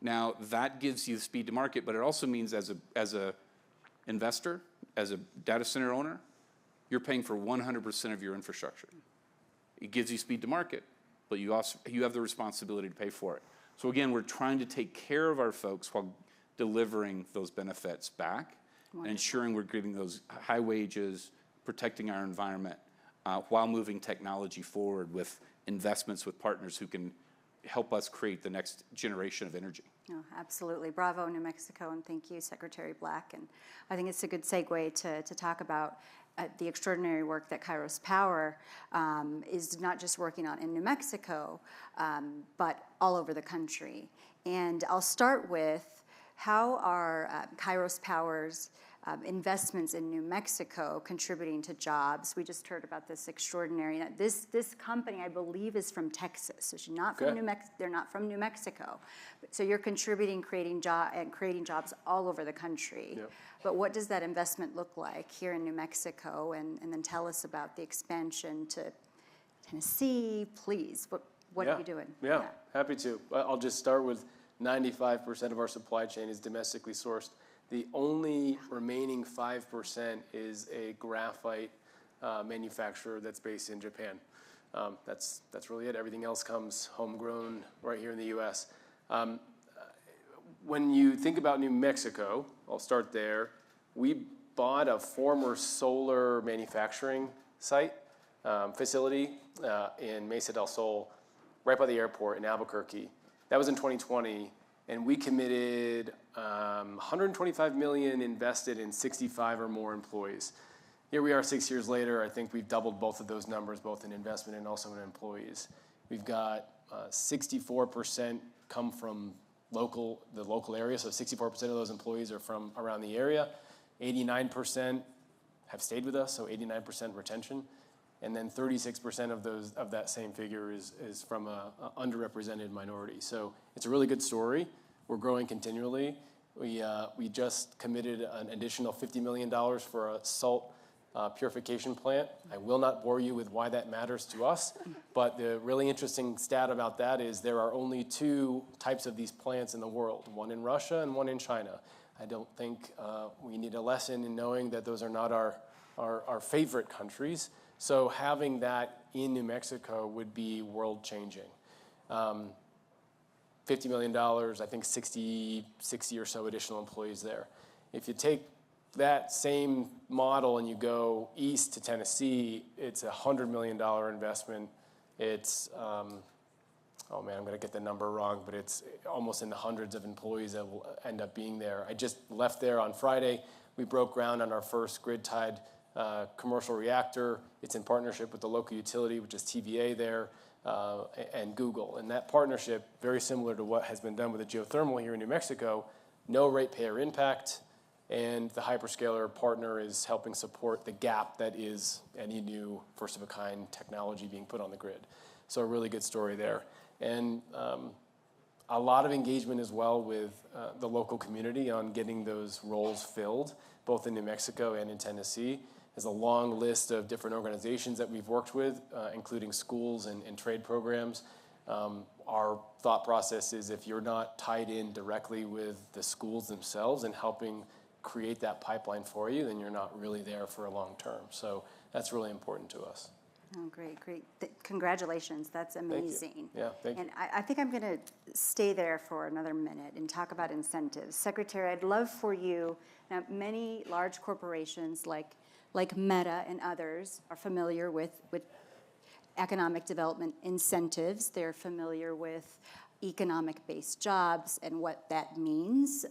Now that gives you speed to market, but it also means as a investor, as a data center owner, you're paying for 100% of your infrastructure. It gives you speed to market, but you have the responsibility to pay for it. So again, we're trying to take care of our folks while delivering those benefits back and ensuring we're giving those high wages, protecting our environment, while moving technology forward with investments with partners who can help us create the next generation of energy. Oh, absolutely. Bravo, New Mexico, and thank you, Secretary Black. And I think it's a good segue to talk about the extraordinary work that Kairos Power is not just working on in New Mexico, but all over the country. And I'll start with how are Kairos Power's investments in New Mexico contributing to jobs? We just heard about this extraordinary. This company, I believe, is from Texas. So she's not from they're not from New Mexico. So you're contributing, creating jobs all over the country. Yep. But what does that investment look like here in New Mexico? And then tell us about the expansion to Tennessee, please. What are you doing? Yeah, happy to. I'll just start with 95% of our supply chain is domestically sourced. The only remaining 5% is a graphite manufacturer that's based in Japan. That's really it. Everything else comes homegrown right here in the U.S. When you think about New Mexico, I'll start there. We bought a former solar manufacturing site facility in Mesa del Sol, right by the airport in Albuquerque. That was in 2020, and we committed $125 million invested in 65 or more employees. here we are 6 years later. I think we've doubled both of those numbers, both in investment and also in employees. We've got 64% come from the local area, so 64% of those employees are from around the area. 89% have stayed with us, so 89% retention. And then 36% of that same figure is from a underrepresented minority. So it's a really good story. We're growing continually. We just committed an additional $50 million for a salt purification plant. I will not bore you with why that matters to us, but the really interesting stat about that is there are only 2 types of these plants in the world, one in Russia and one in China. I don't think we need a lesson in knowing that those are not our favorite countries. So having that in New Mexico would be world-changing. $50 million, I think 60 or so additional employees there. If you take that same model and you go east to Tennessee, it's a $100 million investment. It's, oh man, I'm going to get the number wrong, but it's almost in the hundreds of employees that will end up being there. I just left there on Friday. We broke ground on our first grid-tied commercial reactor. It's in partnership with the local utility, which is TVA there, and Google. And that partnership, very similar to what has been done with the geothermal here in New Mexico, no ratepayer impact, and the hyperscaler partner is helping support the gap that is any new first-of-a-kind technology being put on the grid. So a really good story there. And a lot of engagement as well with the local community on getting those roles filled, both in New Mexico and in Tennessee. There's a long list of different organizations that we've worked with, including schools and trade programs. Our thought process is if you're not tied in directly with the schools themselves and helping create that pipeline for you, then you're not really there for a long term. So that's really important to us. Oh, great. Congratulations. That's amazing. Thank you. Yeah, thank you. And I think I'm going to stay there for another minute and talk about incentives. Secretary, I'd love for you, now many large corporations like Meta and others are familiar with economic development incentives. They're familiar with economic-based jobs and what that means.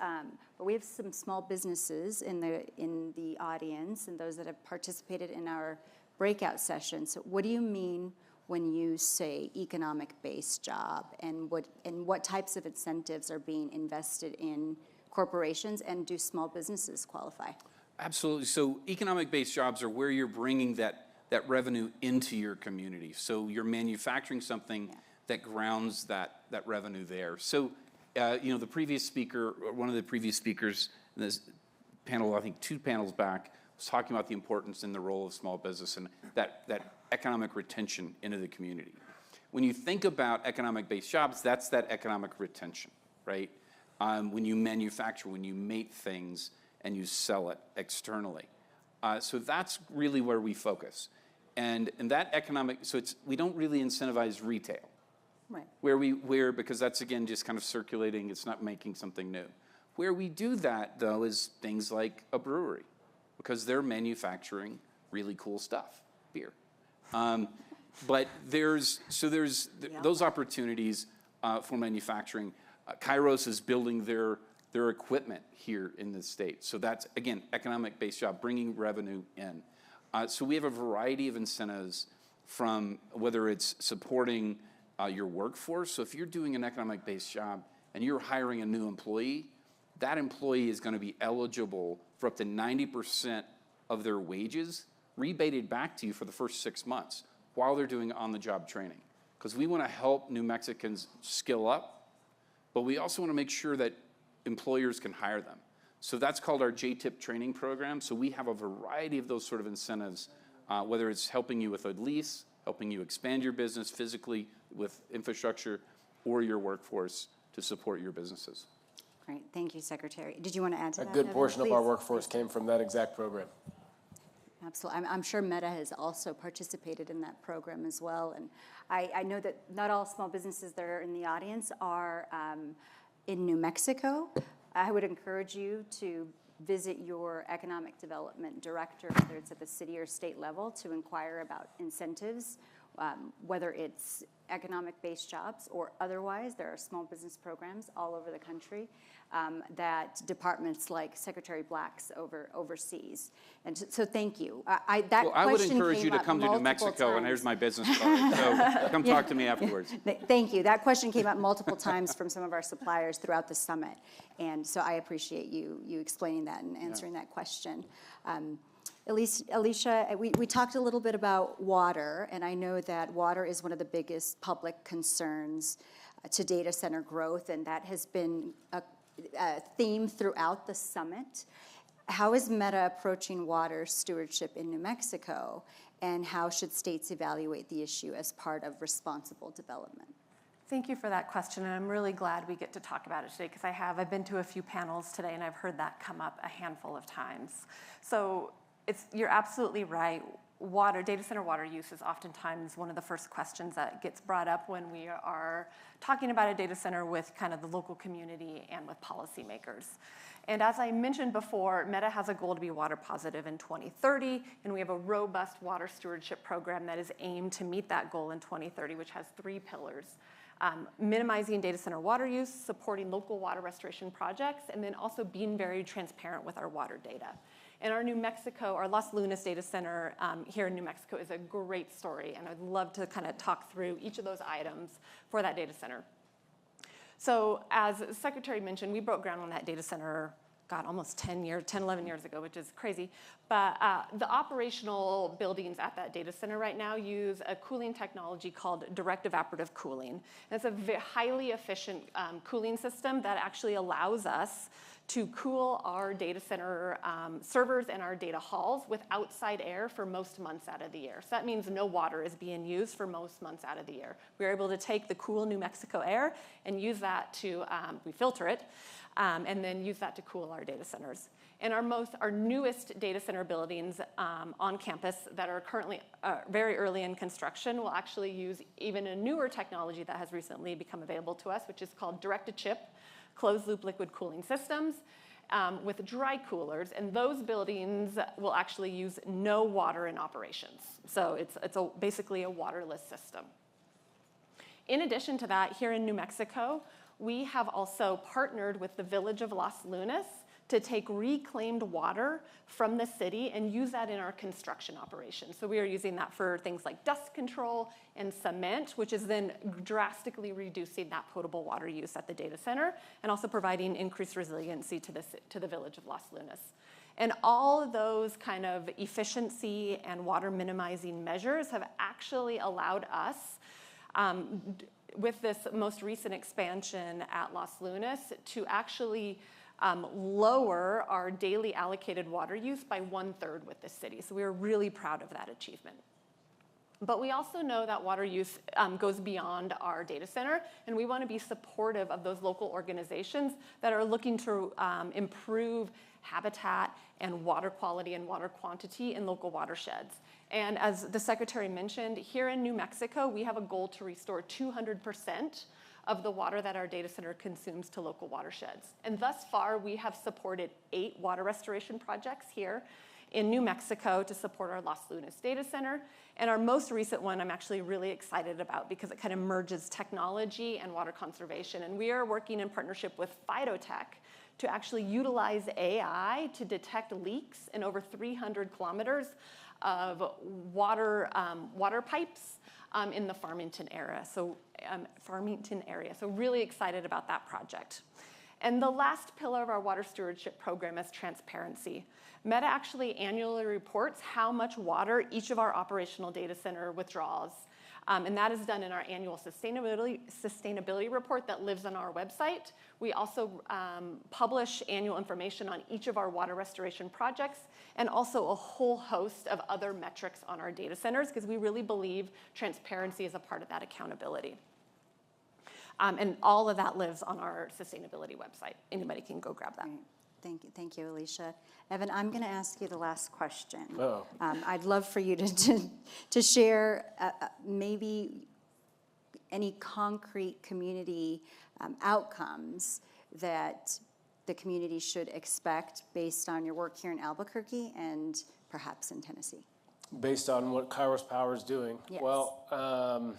But we have some small businesses in the audience and those that have participated in our breakout session. So what do you mean when you say economic-based job, and what types of incentives are being invested in corporations, and do small businesses qualify? Absolutely. So economic-based jobs are where you're bringing that revenue into your community. So you're manufacturing something that grounds that revenue there. So the previous speaker, or one of the previous speakers in this panel, I think 2 panels back, was talking about the importance and the role of small business and that economic retention into the community. When you think about economic-based jobs, that's that economic retention, right? When you manufacture, when you make things and you sell it externally. So that's really where we focus. And that economic, so we don't really incentivize retail. Right. Where because that's, again, just kind of circulating, it's not making something new. Where we do that, though, is things like a brewery, because they're manufacturing really cool stuff, beer. But there's those opportunities for manufacturing. Kairos is building their equipment here in the state. So that's, again, economic-based job, bringing revenue in. So we have a variety of incentives from whether it's supporting your workforce. So if you're doing an economic-based job and you're hiring a new employee, that employee is going to be eligible for up to 90% of their wages rebated back to you for the first 6 months while they're doing on-the-job training. Because we want to help New Mexicans skill up, but we also want to make sure that employers can hire them. So that's called our JTIP training program. So we have a variety of those sort of incentives, whether it's helping you with a lease, helping you expand your business physically with infrastructure, or your workforce to support your businesses. Great. Thank you, Secretary. Did you want to add to that? A good Evan, portion please? of our workforce came from that exact program. Absolutely. I'm sure Meta has also participated in that program as well. And I know that not all small businesses that are in the audience are in New Mexico. I would encourage you to visit your economic development director, whether it's at the city or state level, to inquire about incentives, whether it's economic-based jobs or otherwise. There are small business programs all over the country that departments like Secretary Black's oversees. And so thank you. I would encourage you to come to New Mexico, and here's my business card. So come talk to me afterwards. Thank you. That question came up multiple times from some of our suppliers throughout the summit. And so I appreciate you explaining that and answering that question. Alicia, we talked a little bit about water, and I know that water is one of the biggest public concerns to data center growth, and that has been a theme throughout the summit. How is Meta approaching water stewardship in New Mexico, and how should states evaluate the issue as part of responsible development? Thank you for that question, and I'm really glad we get to talk about it today because I've been to a few panels today and I've heard that come up a handful of times. So you're absolutely right. Data center water use is oftentimes one of the first questions that gets brought up when we are talking about a data center with kind of the local community and with policymakers. And as I mentioned before, Meta has a goal to be water positive in 2030, and we have a robust water stewardship program that is aimed to meet that goal in 2030, which has 3 pillars. Minimizing data center water use, supporting local water restoration projects, and then also being very transparent with our water data. And our Los Lunas data center here in New Mexico is a great story, and I'd love to kind of talk through each of those items for that data center. So as the Secretary mentioned, we broke ground on that data center, almost 11 years ago, which is crazy. But the operational buildings at that data center right now use a cooling technology called direct evaporative cooling. And it's a highly efficient cooling system that actually allows us to cool our data center servers and our data halls with outside air for most months out of the year. So that means no water is being used for most months out of the year. We're able to take the cool New Mexico air and use that to, we filter it, and then use that to cool our data centers. And our newest data center buildings on campus that are currently very early in construction will actually use even a newer technology that has recently become available to us, which is called direct-to-chip closed-loop liquid cooling systems with dry coolers. And those buildings will actually use no water in operations. So it's basically a waterless system. In addition to that, here in New Mexico, we have also partnered with the village of Los Lunas to take reclaimed water from the city and use that in our construction operations. So we are using that for things like dust control and cement, which is then drastically reducing that potable water use at the data center and also providing increased resiliency to the village of Los Lunas. And all of those kind of efficiency and water minimizing measures have actually allowed us, with this most recent expansion at Los Lunas, to actually lower our daily allocated water use by 1/3 with the city. So we are really proud of that achievement. But we also know that water use goes beyond our data center, and we want to be supportive of those local organizations that are looking to improve habitat and water quality and water quantity in local watersheds. And as the Secretary mentioned, here in New Mexico, we have a goal to restore 200% of the water that our data center consumes to local watersheds. And thus far, we have supported 8 water restoration projects here in New Mexico to support our Los Lunas data center. And our most recent one I'm actually really excited about because it kind of merges technology and water conservation. And we are working in partnership with Phytotech to actually utilize AI to detect leaks in over 300 kilometers of water pipes in the Farmington area. So really excited about that project. And the last pillar of our water stewardship program is transparency. Meta actually annually reports how much water each of our operational data center withdraws. And that is done in our annual sustainability report that lives on our website. We also publish annual information on each of our water restoration projects and also a whole host of other metrics on our data centers because we really believe transparency is a part of that accountability. And all of that lives on our sustainability website. Anybody can go grab that. Thank you, Alicia. Evan, I'm going to ask you the last question. Oh. I'd love for you to share maybe any concrete community outcomes that the community should expect based on your work here in Albuquerque and perhaps in Tennessee. Based on what Kairos Power is doing? Yes. Well,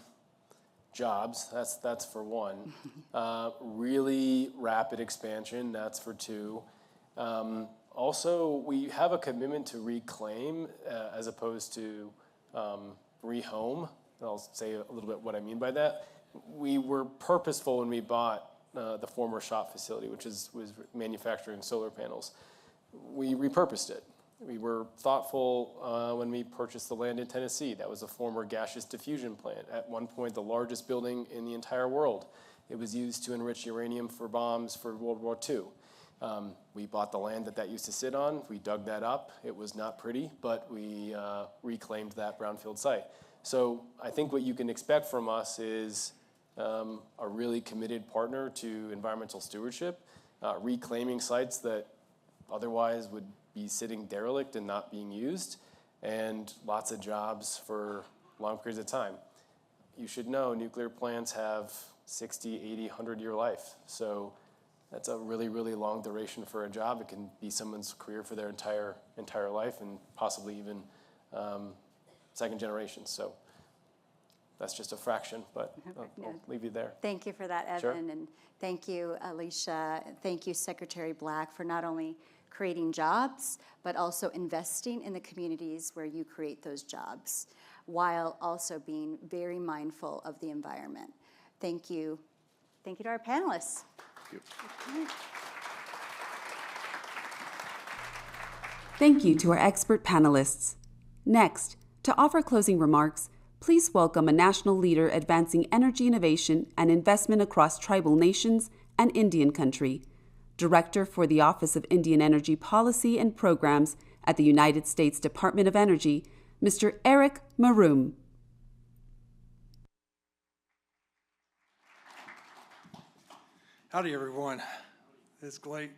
jobs, that's for one. Really rapid expansion, that's for two. Also, we have a commitment to reclaim as opposed to rehome. I'll say a little bit what I mean by that. We were purposeful when we bought the former shop facility, which was manufacturing solar panels. We repurposed it. We were thoughtful when we purchased the land in Tennessee. That was a former gaseous diffusion plant. At one point, the largest building in the entire world. It was used to enrich uranium for bombs for World War II. We bought the land that used to sit on. We dug that up. It was not pretty, but we reclaimed that brownfield site. So I think what you can expect from us is a really committed partner to environmental stewardship, reclaiming sites that otherwise would be sitting derelict and not being used, and lots of jobs for long periods of time. You should know nuclear plants have 60, 80, 100-year life. So that's a really, really long duration for a job. It can be someone's career for their entire life, and possibly even second generation. So that's just a fraction, but I'll leave you there. Thank you for that, Evan, Sure. and thank you, Alicia. Thank you, Secretary Black, for not only creating jobs, but also investing in the communities where you create those jobs, while also being very mindful of the environment. Thank you. Thank you to our panelists. Thank you to our expert panelists. Next, to offer closing remarks, please welcome a national leader advancing energy innovation and investment across tribal nations and Indian country, Director for the Office of Indian Energy Policy and Programs at the United States Department of Energy, Mr. Eric Maroom. Howdy, everyone. It's great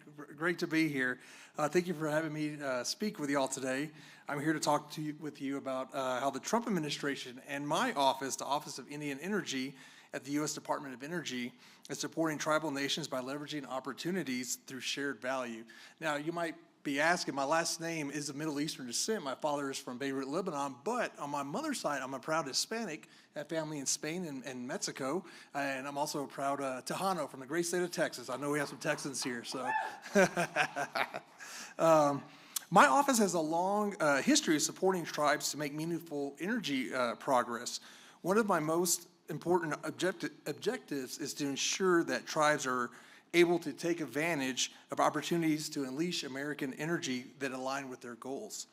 to be here. Thank you for having me speak with you all today. I'm here to talk with you about how the Trump administration and my office, the Office of Indian Energy at the U.S. Department of Energy, is supporting tribal nations by leveraging opportunities through shared value. Now, you might be asking, my last name is of Middle Eastern descent. My father is from Beirut, Lebanon, but on my mother's side, I'm a proud Hispanic. I have family in Spain and Mexico, and I'm also a proud Tejano from the great state of Texas. I know we have some Texans here, so. My office has a long history of supporting tribes to make meaningful energy progress. One of my most important objectives is to ensure that tribes are able to take advantage of opportunities to unleash American energy that align with their goals.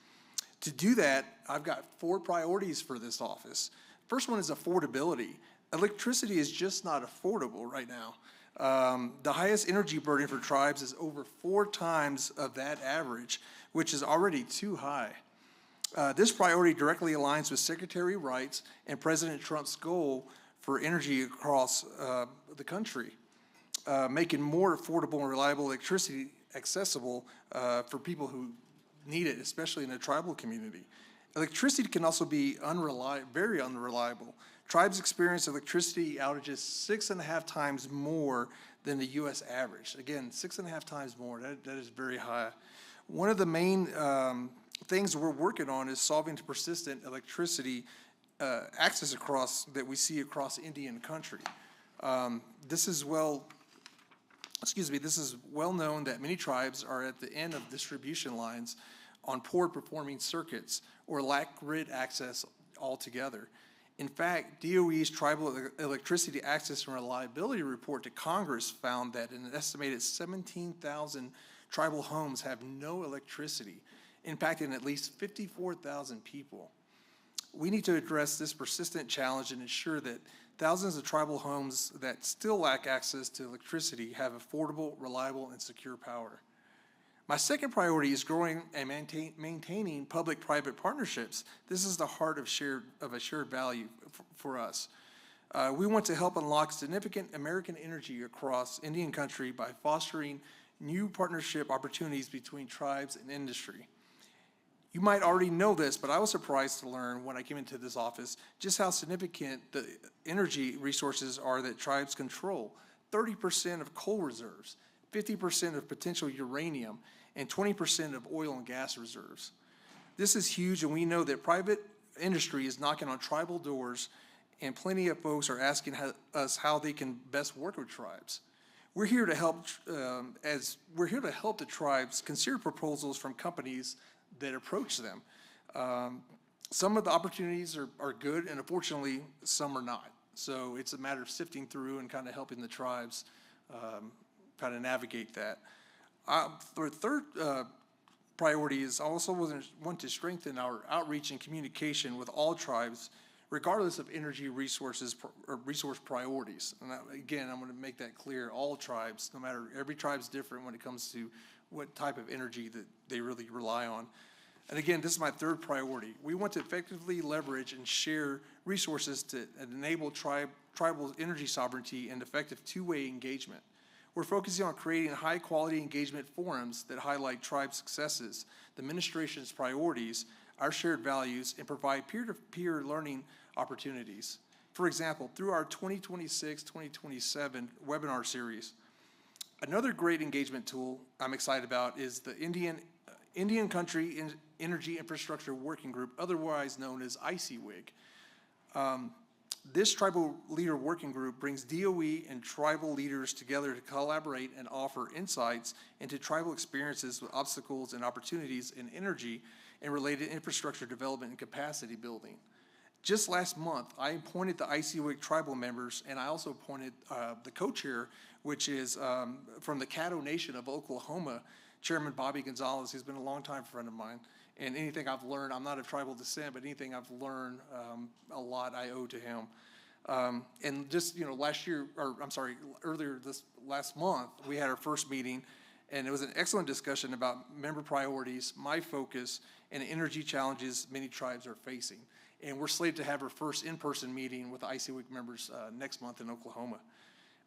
To do that, I've got 4 priorities for this office. First one is affordability. Electricity is just not affordable right now. The highest energy burden for tribes is over 4 times of that average, which is already too high. This priority directly aligns with Secretary Wright's and President Trump's goal for energy across the country, making more affordable and reliable electricity accessible for people who need it, especially in a tribal community. Electricity can also be very unreliable. Tribes experience electricity outages 6.5 times more than the U.S. average. Again, 6.5 times more. That is very high. One of the main things we're working on is solving the persistent electricity access that we see across Indian country. This is well known that many tribes are at the end of distribution lines on poor performing circuits or lack grid access altogether. In fact, DOE's Tribal Electricity Access and Reliability Report to Congress found that an estimated 17,000 tribal homes have no electricity, impacting at least 54,000 people. We need to address this persistent challenge and ensure that thousands of tribal homes that still lack access to electricity have affordable, reliable, and secure power. My second priority is growing and maintaining public-private partnerships. This is the heart of a shared value for us. We want to help unlock significant American energy across Indian country by fostering new partnership opportunities between tribes and industry. You might already know this, but I was surprised to learn when I came into this office just how significant the energy resources are that tribes control. 30% of coal reserves, 50% of potential uranium, and 20% of oil and gas reserves. This is huge, and we know that private industry is knocking on tribal doors and plenty of folks are asking us how they can best work with tribes. We're here to help the tribes consider proposals from companies that approach them. Some of the opportunities are good, and unfortunately, some are not. So it's a matter of sifting through and kind of helping the tribes kind of navigate that. The third priority is also want to strengthen our outreach and communication with all tribes, regardless of energy resources or resource priorities. And again, I'm going to make that clear. All tribes, no matter, every tribe's different when it comes to what type of energy that they really rely on. And again, this is my third priority. We want to effectively leverage and share resources to enable tribal energy sovereignty and effective two-way engagement. We're focusing on creating high-quality engagement forums that highlight tribe successes, the administration's priorities, our shared values, and provide peer-to-peer learning opportunities. For example, through our 2026-2027 webinar series, another great engagement tool I'm excited about is the Indian Country Energy Infrastructure Working Group, otherwise known as ICWIG. This tribal leader working group brings DOE and tribal leaders together to collaborate and offer insights into tribal experiences with obstacles and opportunities in energy and related infrastructure development and capacity building. Just last month, I appointed the ICWIG tribal members, and I also appointed the co-chair, which is from the Caddo Nation of Oklahoma, Chairman Bobby Gonzalez, who's been a longtime friend of mine. And anything I've learned, I'm not of tribal descent, but anything I've learned a lot I owe to him. And just, earlier this last month, we had our first meeting, and it was an excellent discussion about member priorities, my focus, and energy challenges many tribes are facing. And we're slated to have our first in-person meeting with the ICWIG members next month in Oklahoma.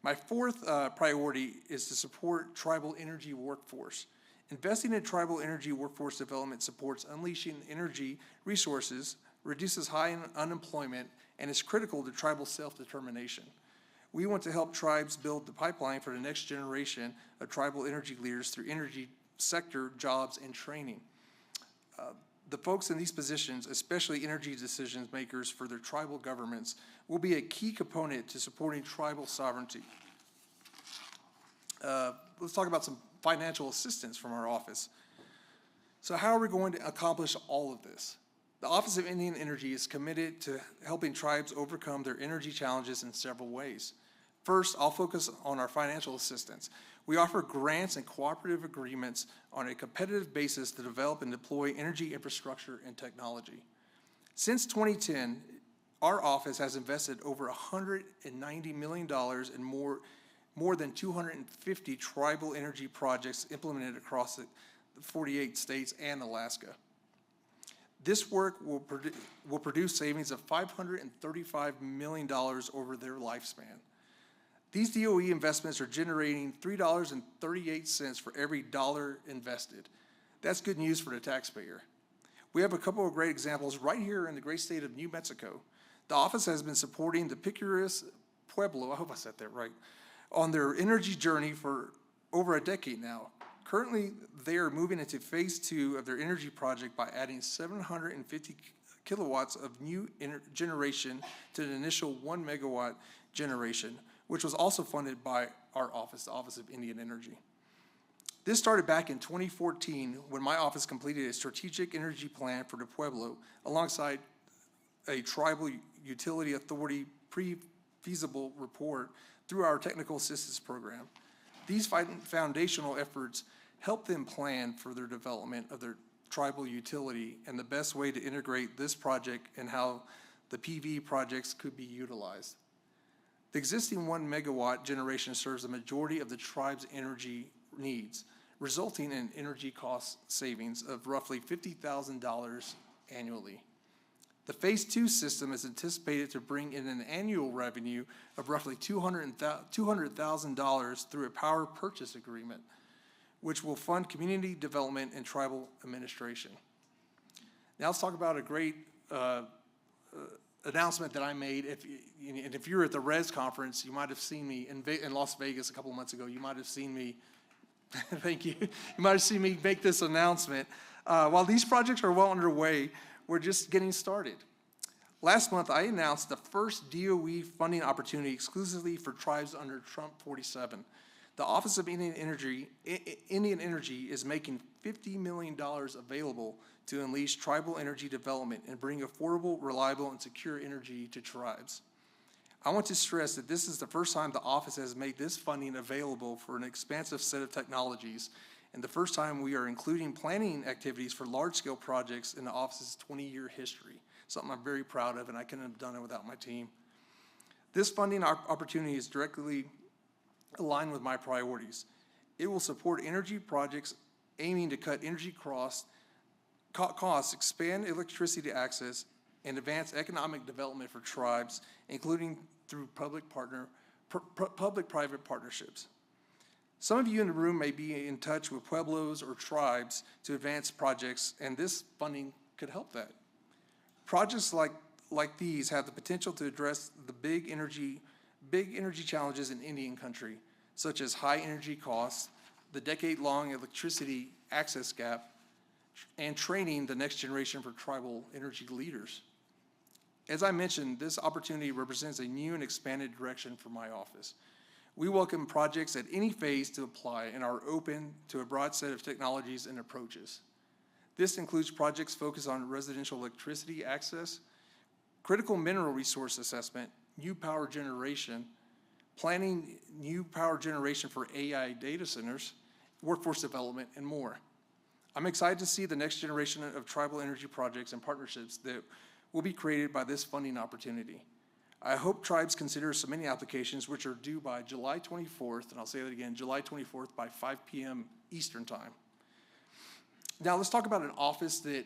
My fourth priority is to support tribal energy workforce. Investing in tribal energy workforce development supports unleashing energy resources, reduces high unemployment, and is critical to tribal self-determination. We want to help tribes build the pipeline for the next generation of tribal energy leaders through energy sector jobs and training. The folks in these positions, especially energy decision makers for their tribal governments, will be a key component to supporting tribal sovereignty. Let's talk about some financial assistance from our office. So how are we going to accomplish all of this? The Office of Indian Energy is committed to helping tribes overcome their energy challenges in several ways. First, I'll focus on our financial assistance. We offer grants and cooperative agreements on a competitive basis to develop and deploy energy infrastructure and technology. Since 2010, our office has invested over $190 million in more than 250 tribal energy projects implemented across the 48 states and Alaska. This work will produce savings of $535 million over their lifespan. These DOE investments are generating $3.38 for every dollar invested. That's good news for the taxpayer. We have a couple of great examples right here in the great state of New Mexico. The office has been supporting the Picuras Pueblo, I hope I said that right, on their energy journey for over a decade now. Currently, they are moving into phase 2 of their energy project by adding 750 kilowatts of new generation to the initial 1 megawatt generation, which was also funded by our office, the Office of Indian Energy. This started back in 2014 when my office completed a strategic energy plan for the Pueblo alongside a tribal utility authority pre-feasible report through our technical assistance program. These foundational efforts help them plan for their development of their tribal utility and the best way to integrate this project and how the PV projects could be utilized. The existing 1 megawatt generation serves the majority of the tribe's energy needs, resulting in energy cost savings of roughly $50,000 annually. The phase 2 system is anticipated to bring in an annual revenue of roughly $200,000 through a power purchase agreement, which will fund community development and tribal administration. Now let's talk about a great announcement that I made. If you were at the RES conference, you might have seen me in Las Vegas a couple months ago. You might have seen me, thank you. You might have seen me make this announcement. While these projects are well underway, we're just getting started. Last month, I announced the first DOE funding opportunity exclusively for tribes under Trump 47. The Office of Indian Energy is making $50 million available to unleash tribal energy development and bring affordable, reliable, and secure energy to tribes. I want to stress that this is the first time the office has made this funding available for an expansive set of technologies, and the first time we are including planning activities for large-scale projects in the office's 20-year history, something I'm very proud of, and I couldn't have done it without my team. This funding opportunity is directly aligned with my priorities. It will support energy projects aiming to cut energy costs, expand electricity access, and advance economic development for tribes, including through public-private partnerships. Some of you in the room may be in touch with pueblos or tribes to advance projects, and this funding could help that. Projects like these have the potential to address the big energy challenges in Indian country, such as high energy costs, the decade-long electricity access gap, and training the next generation for tribal energy leaders. As I mentioned, this opportunity represents a new and expanded direction for my office. We welcome projects at any phase to apply and are open to a broad set of technologies and approaches. This includes projects focused on residential electricity access, critical mineral resource assessment, new power generation, planning new power generation for AI data centers, workforce development, and more. I'm excited to see the next generation of tribal energy projects and partnerships that will be created by this funding opportunity. I hope tribes consider submitting applications which are due by July 24th, and I'll say that again, July 24th by 5 p.m. Eastern Time. Now let's talk about an office that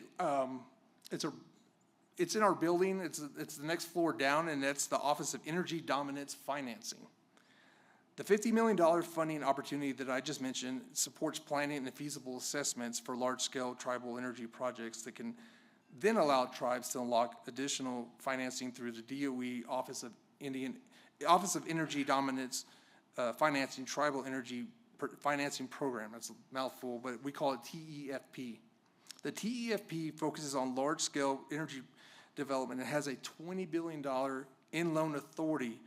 it's in our building, it's the next floor down, and that's the Office of Energy Dominance Financing. The $50 million funding opportunity that I just mentioned supports planning and feasible assessments for large-scale tribal energy projects that can then allow tribes to unlock additional financing through the DOE Office of Energy Dominance Financing Tribal Energy Financing Program. That's a mouthful, but we call it TEFP. The TEFP focuses on large-scale energy development and has a $20 billion in-loan authority,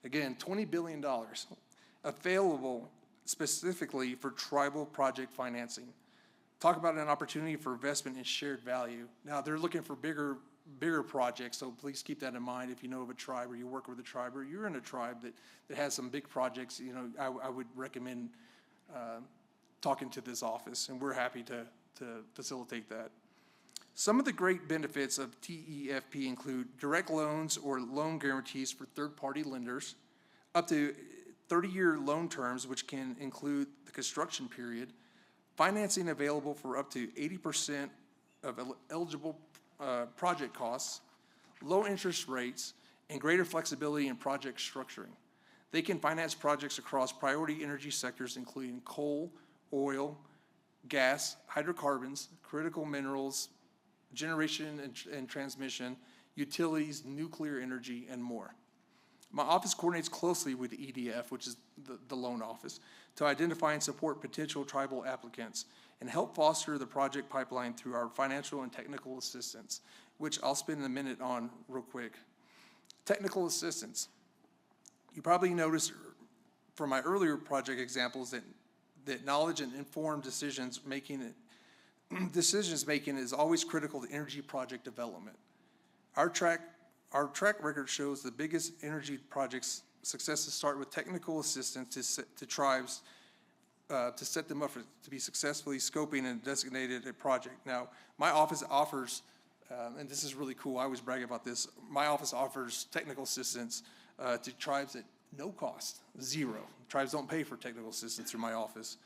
again, $20 billion, available specifically for tribal project financing. Talk about an opportunity for investment in shared value. Now, they're looking for bigger projects, so please keep that in mind if you know of a tribe or you work with a tribe or you're in a tribe that has some big projects. You know, I would recommend talking to this office, and we're happy to facilitate that. Some of the great benefits of TEFP include direct loans or loan guarantees for third-party lenders, up to 30-year loan terms, which can include the construction period, financing available for up to 80% of eligible project costs, low interest rates, and greater flexibility in project structuring. They can finance projects across priority energy sectors, including coal, oil, gas, hydrocarbons, critical minerals, generation and transmission, utilities, nuclear energy, and more. My office coordinates closely with EDF, which is the loan office, to identify and support potential tribal applicants and help foster the project pipeline through our financial and technical assistance, which I'll spend a minute on real quick. Technical assistance. You probably noticed from my earlier project examples that knowledge and informed decisions making is always critical to energy project development. Our track record shows the biggest energy projects successes start with technical assistance to tribes to set them up to be successfully scoping and designated a project. Now, my office offers, and this is really cool, I always brag about this, my office offers technical assistance to tribes at no cost, zero. Tribes don't pay for technical assistance through my office.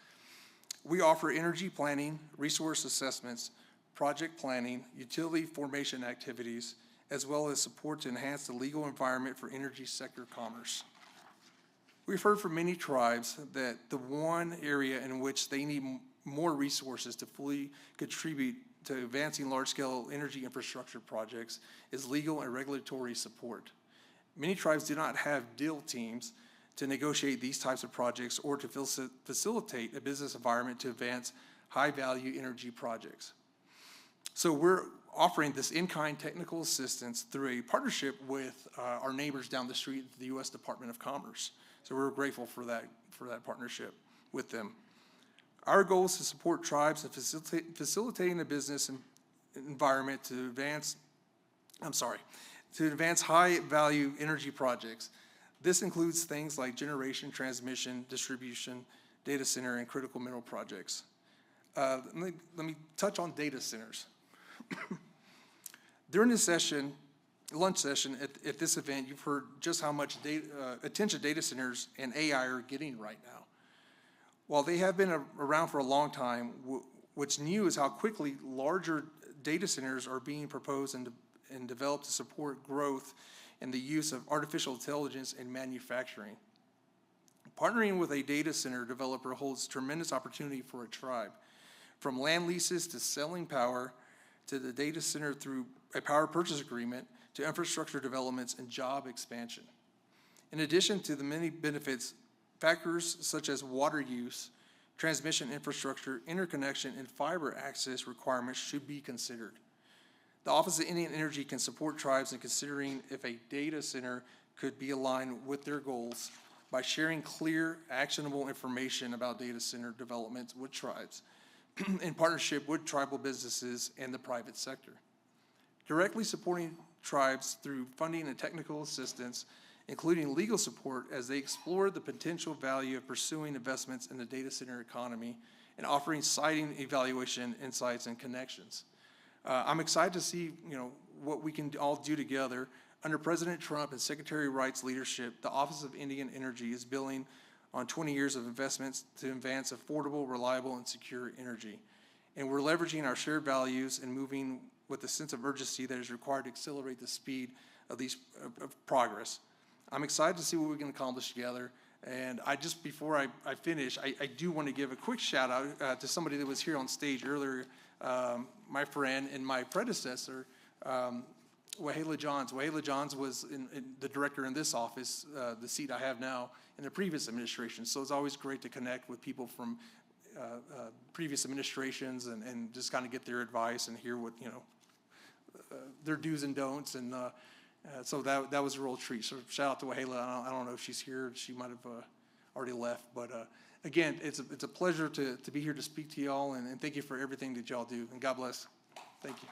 We offer energy planning, resource assessments, project planning, utility formation activities, as well as support to enhance the legal environment for energy sector commerce. We've heard from many tribes that the one area in which they need more resources to fully contribute to advancing large-scale energy infrastructure projects is legal and regulatory support. Many tribes do not have deal teams to negotiate these types of projects or to facilitate a business environment to advance high-value energy projects. So we're offering this in-kind technical assistance through a partnership with our neighbors down the street, the U.S. Department of Commerce. So we're grateful for that partnership with them. Our goal is to support tribes in facilitating the business environment to advance high-value energy projects. This includes things like generation, transmission, distribution, data center, and critical mineral projects. Let me touch on data centers. During this lunch session at this event, you've heard just how much attention data centers and AI are getting right now. While they have been around for a long time, what's new is how quickly larger data centers are being proposed and developed to support growth and the use of artificial intelligence in manufacturing. Partnering with a data center developer holds tremendous opportunity for a tribe, from land leases to selling power to the data center through a power purchase agreement to infrastructure developments and job expansion. In addition to the many benefits, factors such as water use, transmission infrastructure, interconnection, and fiber access requirements should be considered. The Office of Indian Energy can support tribes in considering if a data center could be aligned with their goals by sharing clear, actionable information about data center development with tribes in partnership with tribal businesses and the private sector. Directly supporting tribes through funding and technical assistance, including legal support as they explore the potential value of pursuing investments in the data center economy and offering siting evaluation insights and connections. I'm excited to see what we can all do together. Under President Trump and Secretary Wright's leadership, the Office of Indian Energy is building on 20 years of investments to advance affordable, reliable, and secure energy. And we're leveraging our shared values and moving with a sense of urgency that is required to accelerate the speed of progress. I'm excited to see what we can accomplish together. And before I finish, I do want to give a quick shout out to somebody that was here on stage earlier, my friend and my predecessor, Wahleah Johns. Wahleah Johns was the director in this office, the seat I have now, in the previous administration. So it's always great to connect with people from previous administrations and just kind of get their advice and hear what, their do's and don'ts. And so that was a real treat. So shout out to Wahleah. I don't know if she's here. She might have already left. But again, it's a pleasure to be here to speak to y'all. And thank you for everything that y'all do. And God bless. Thank you.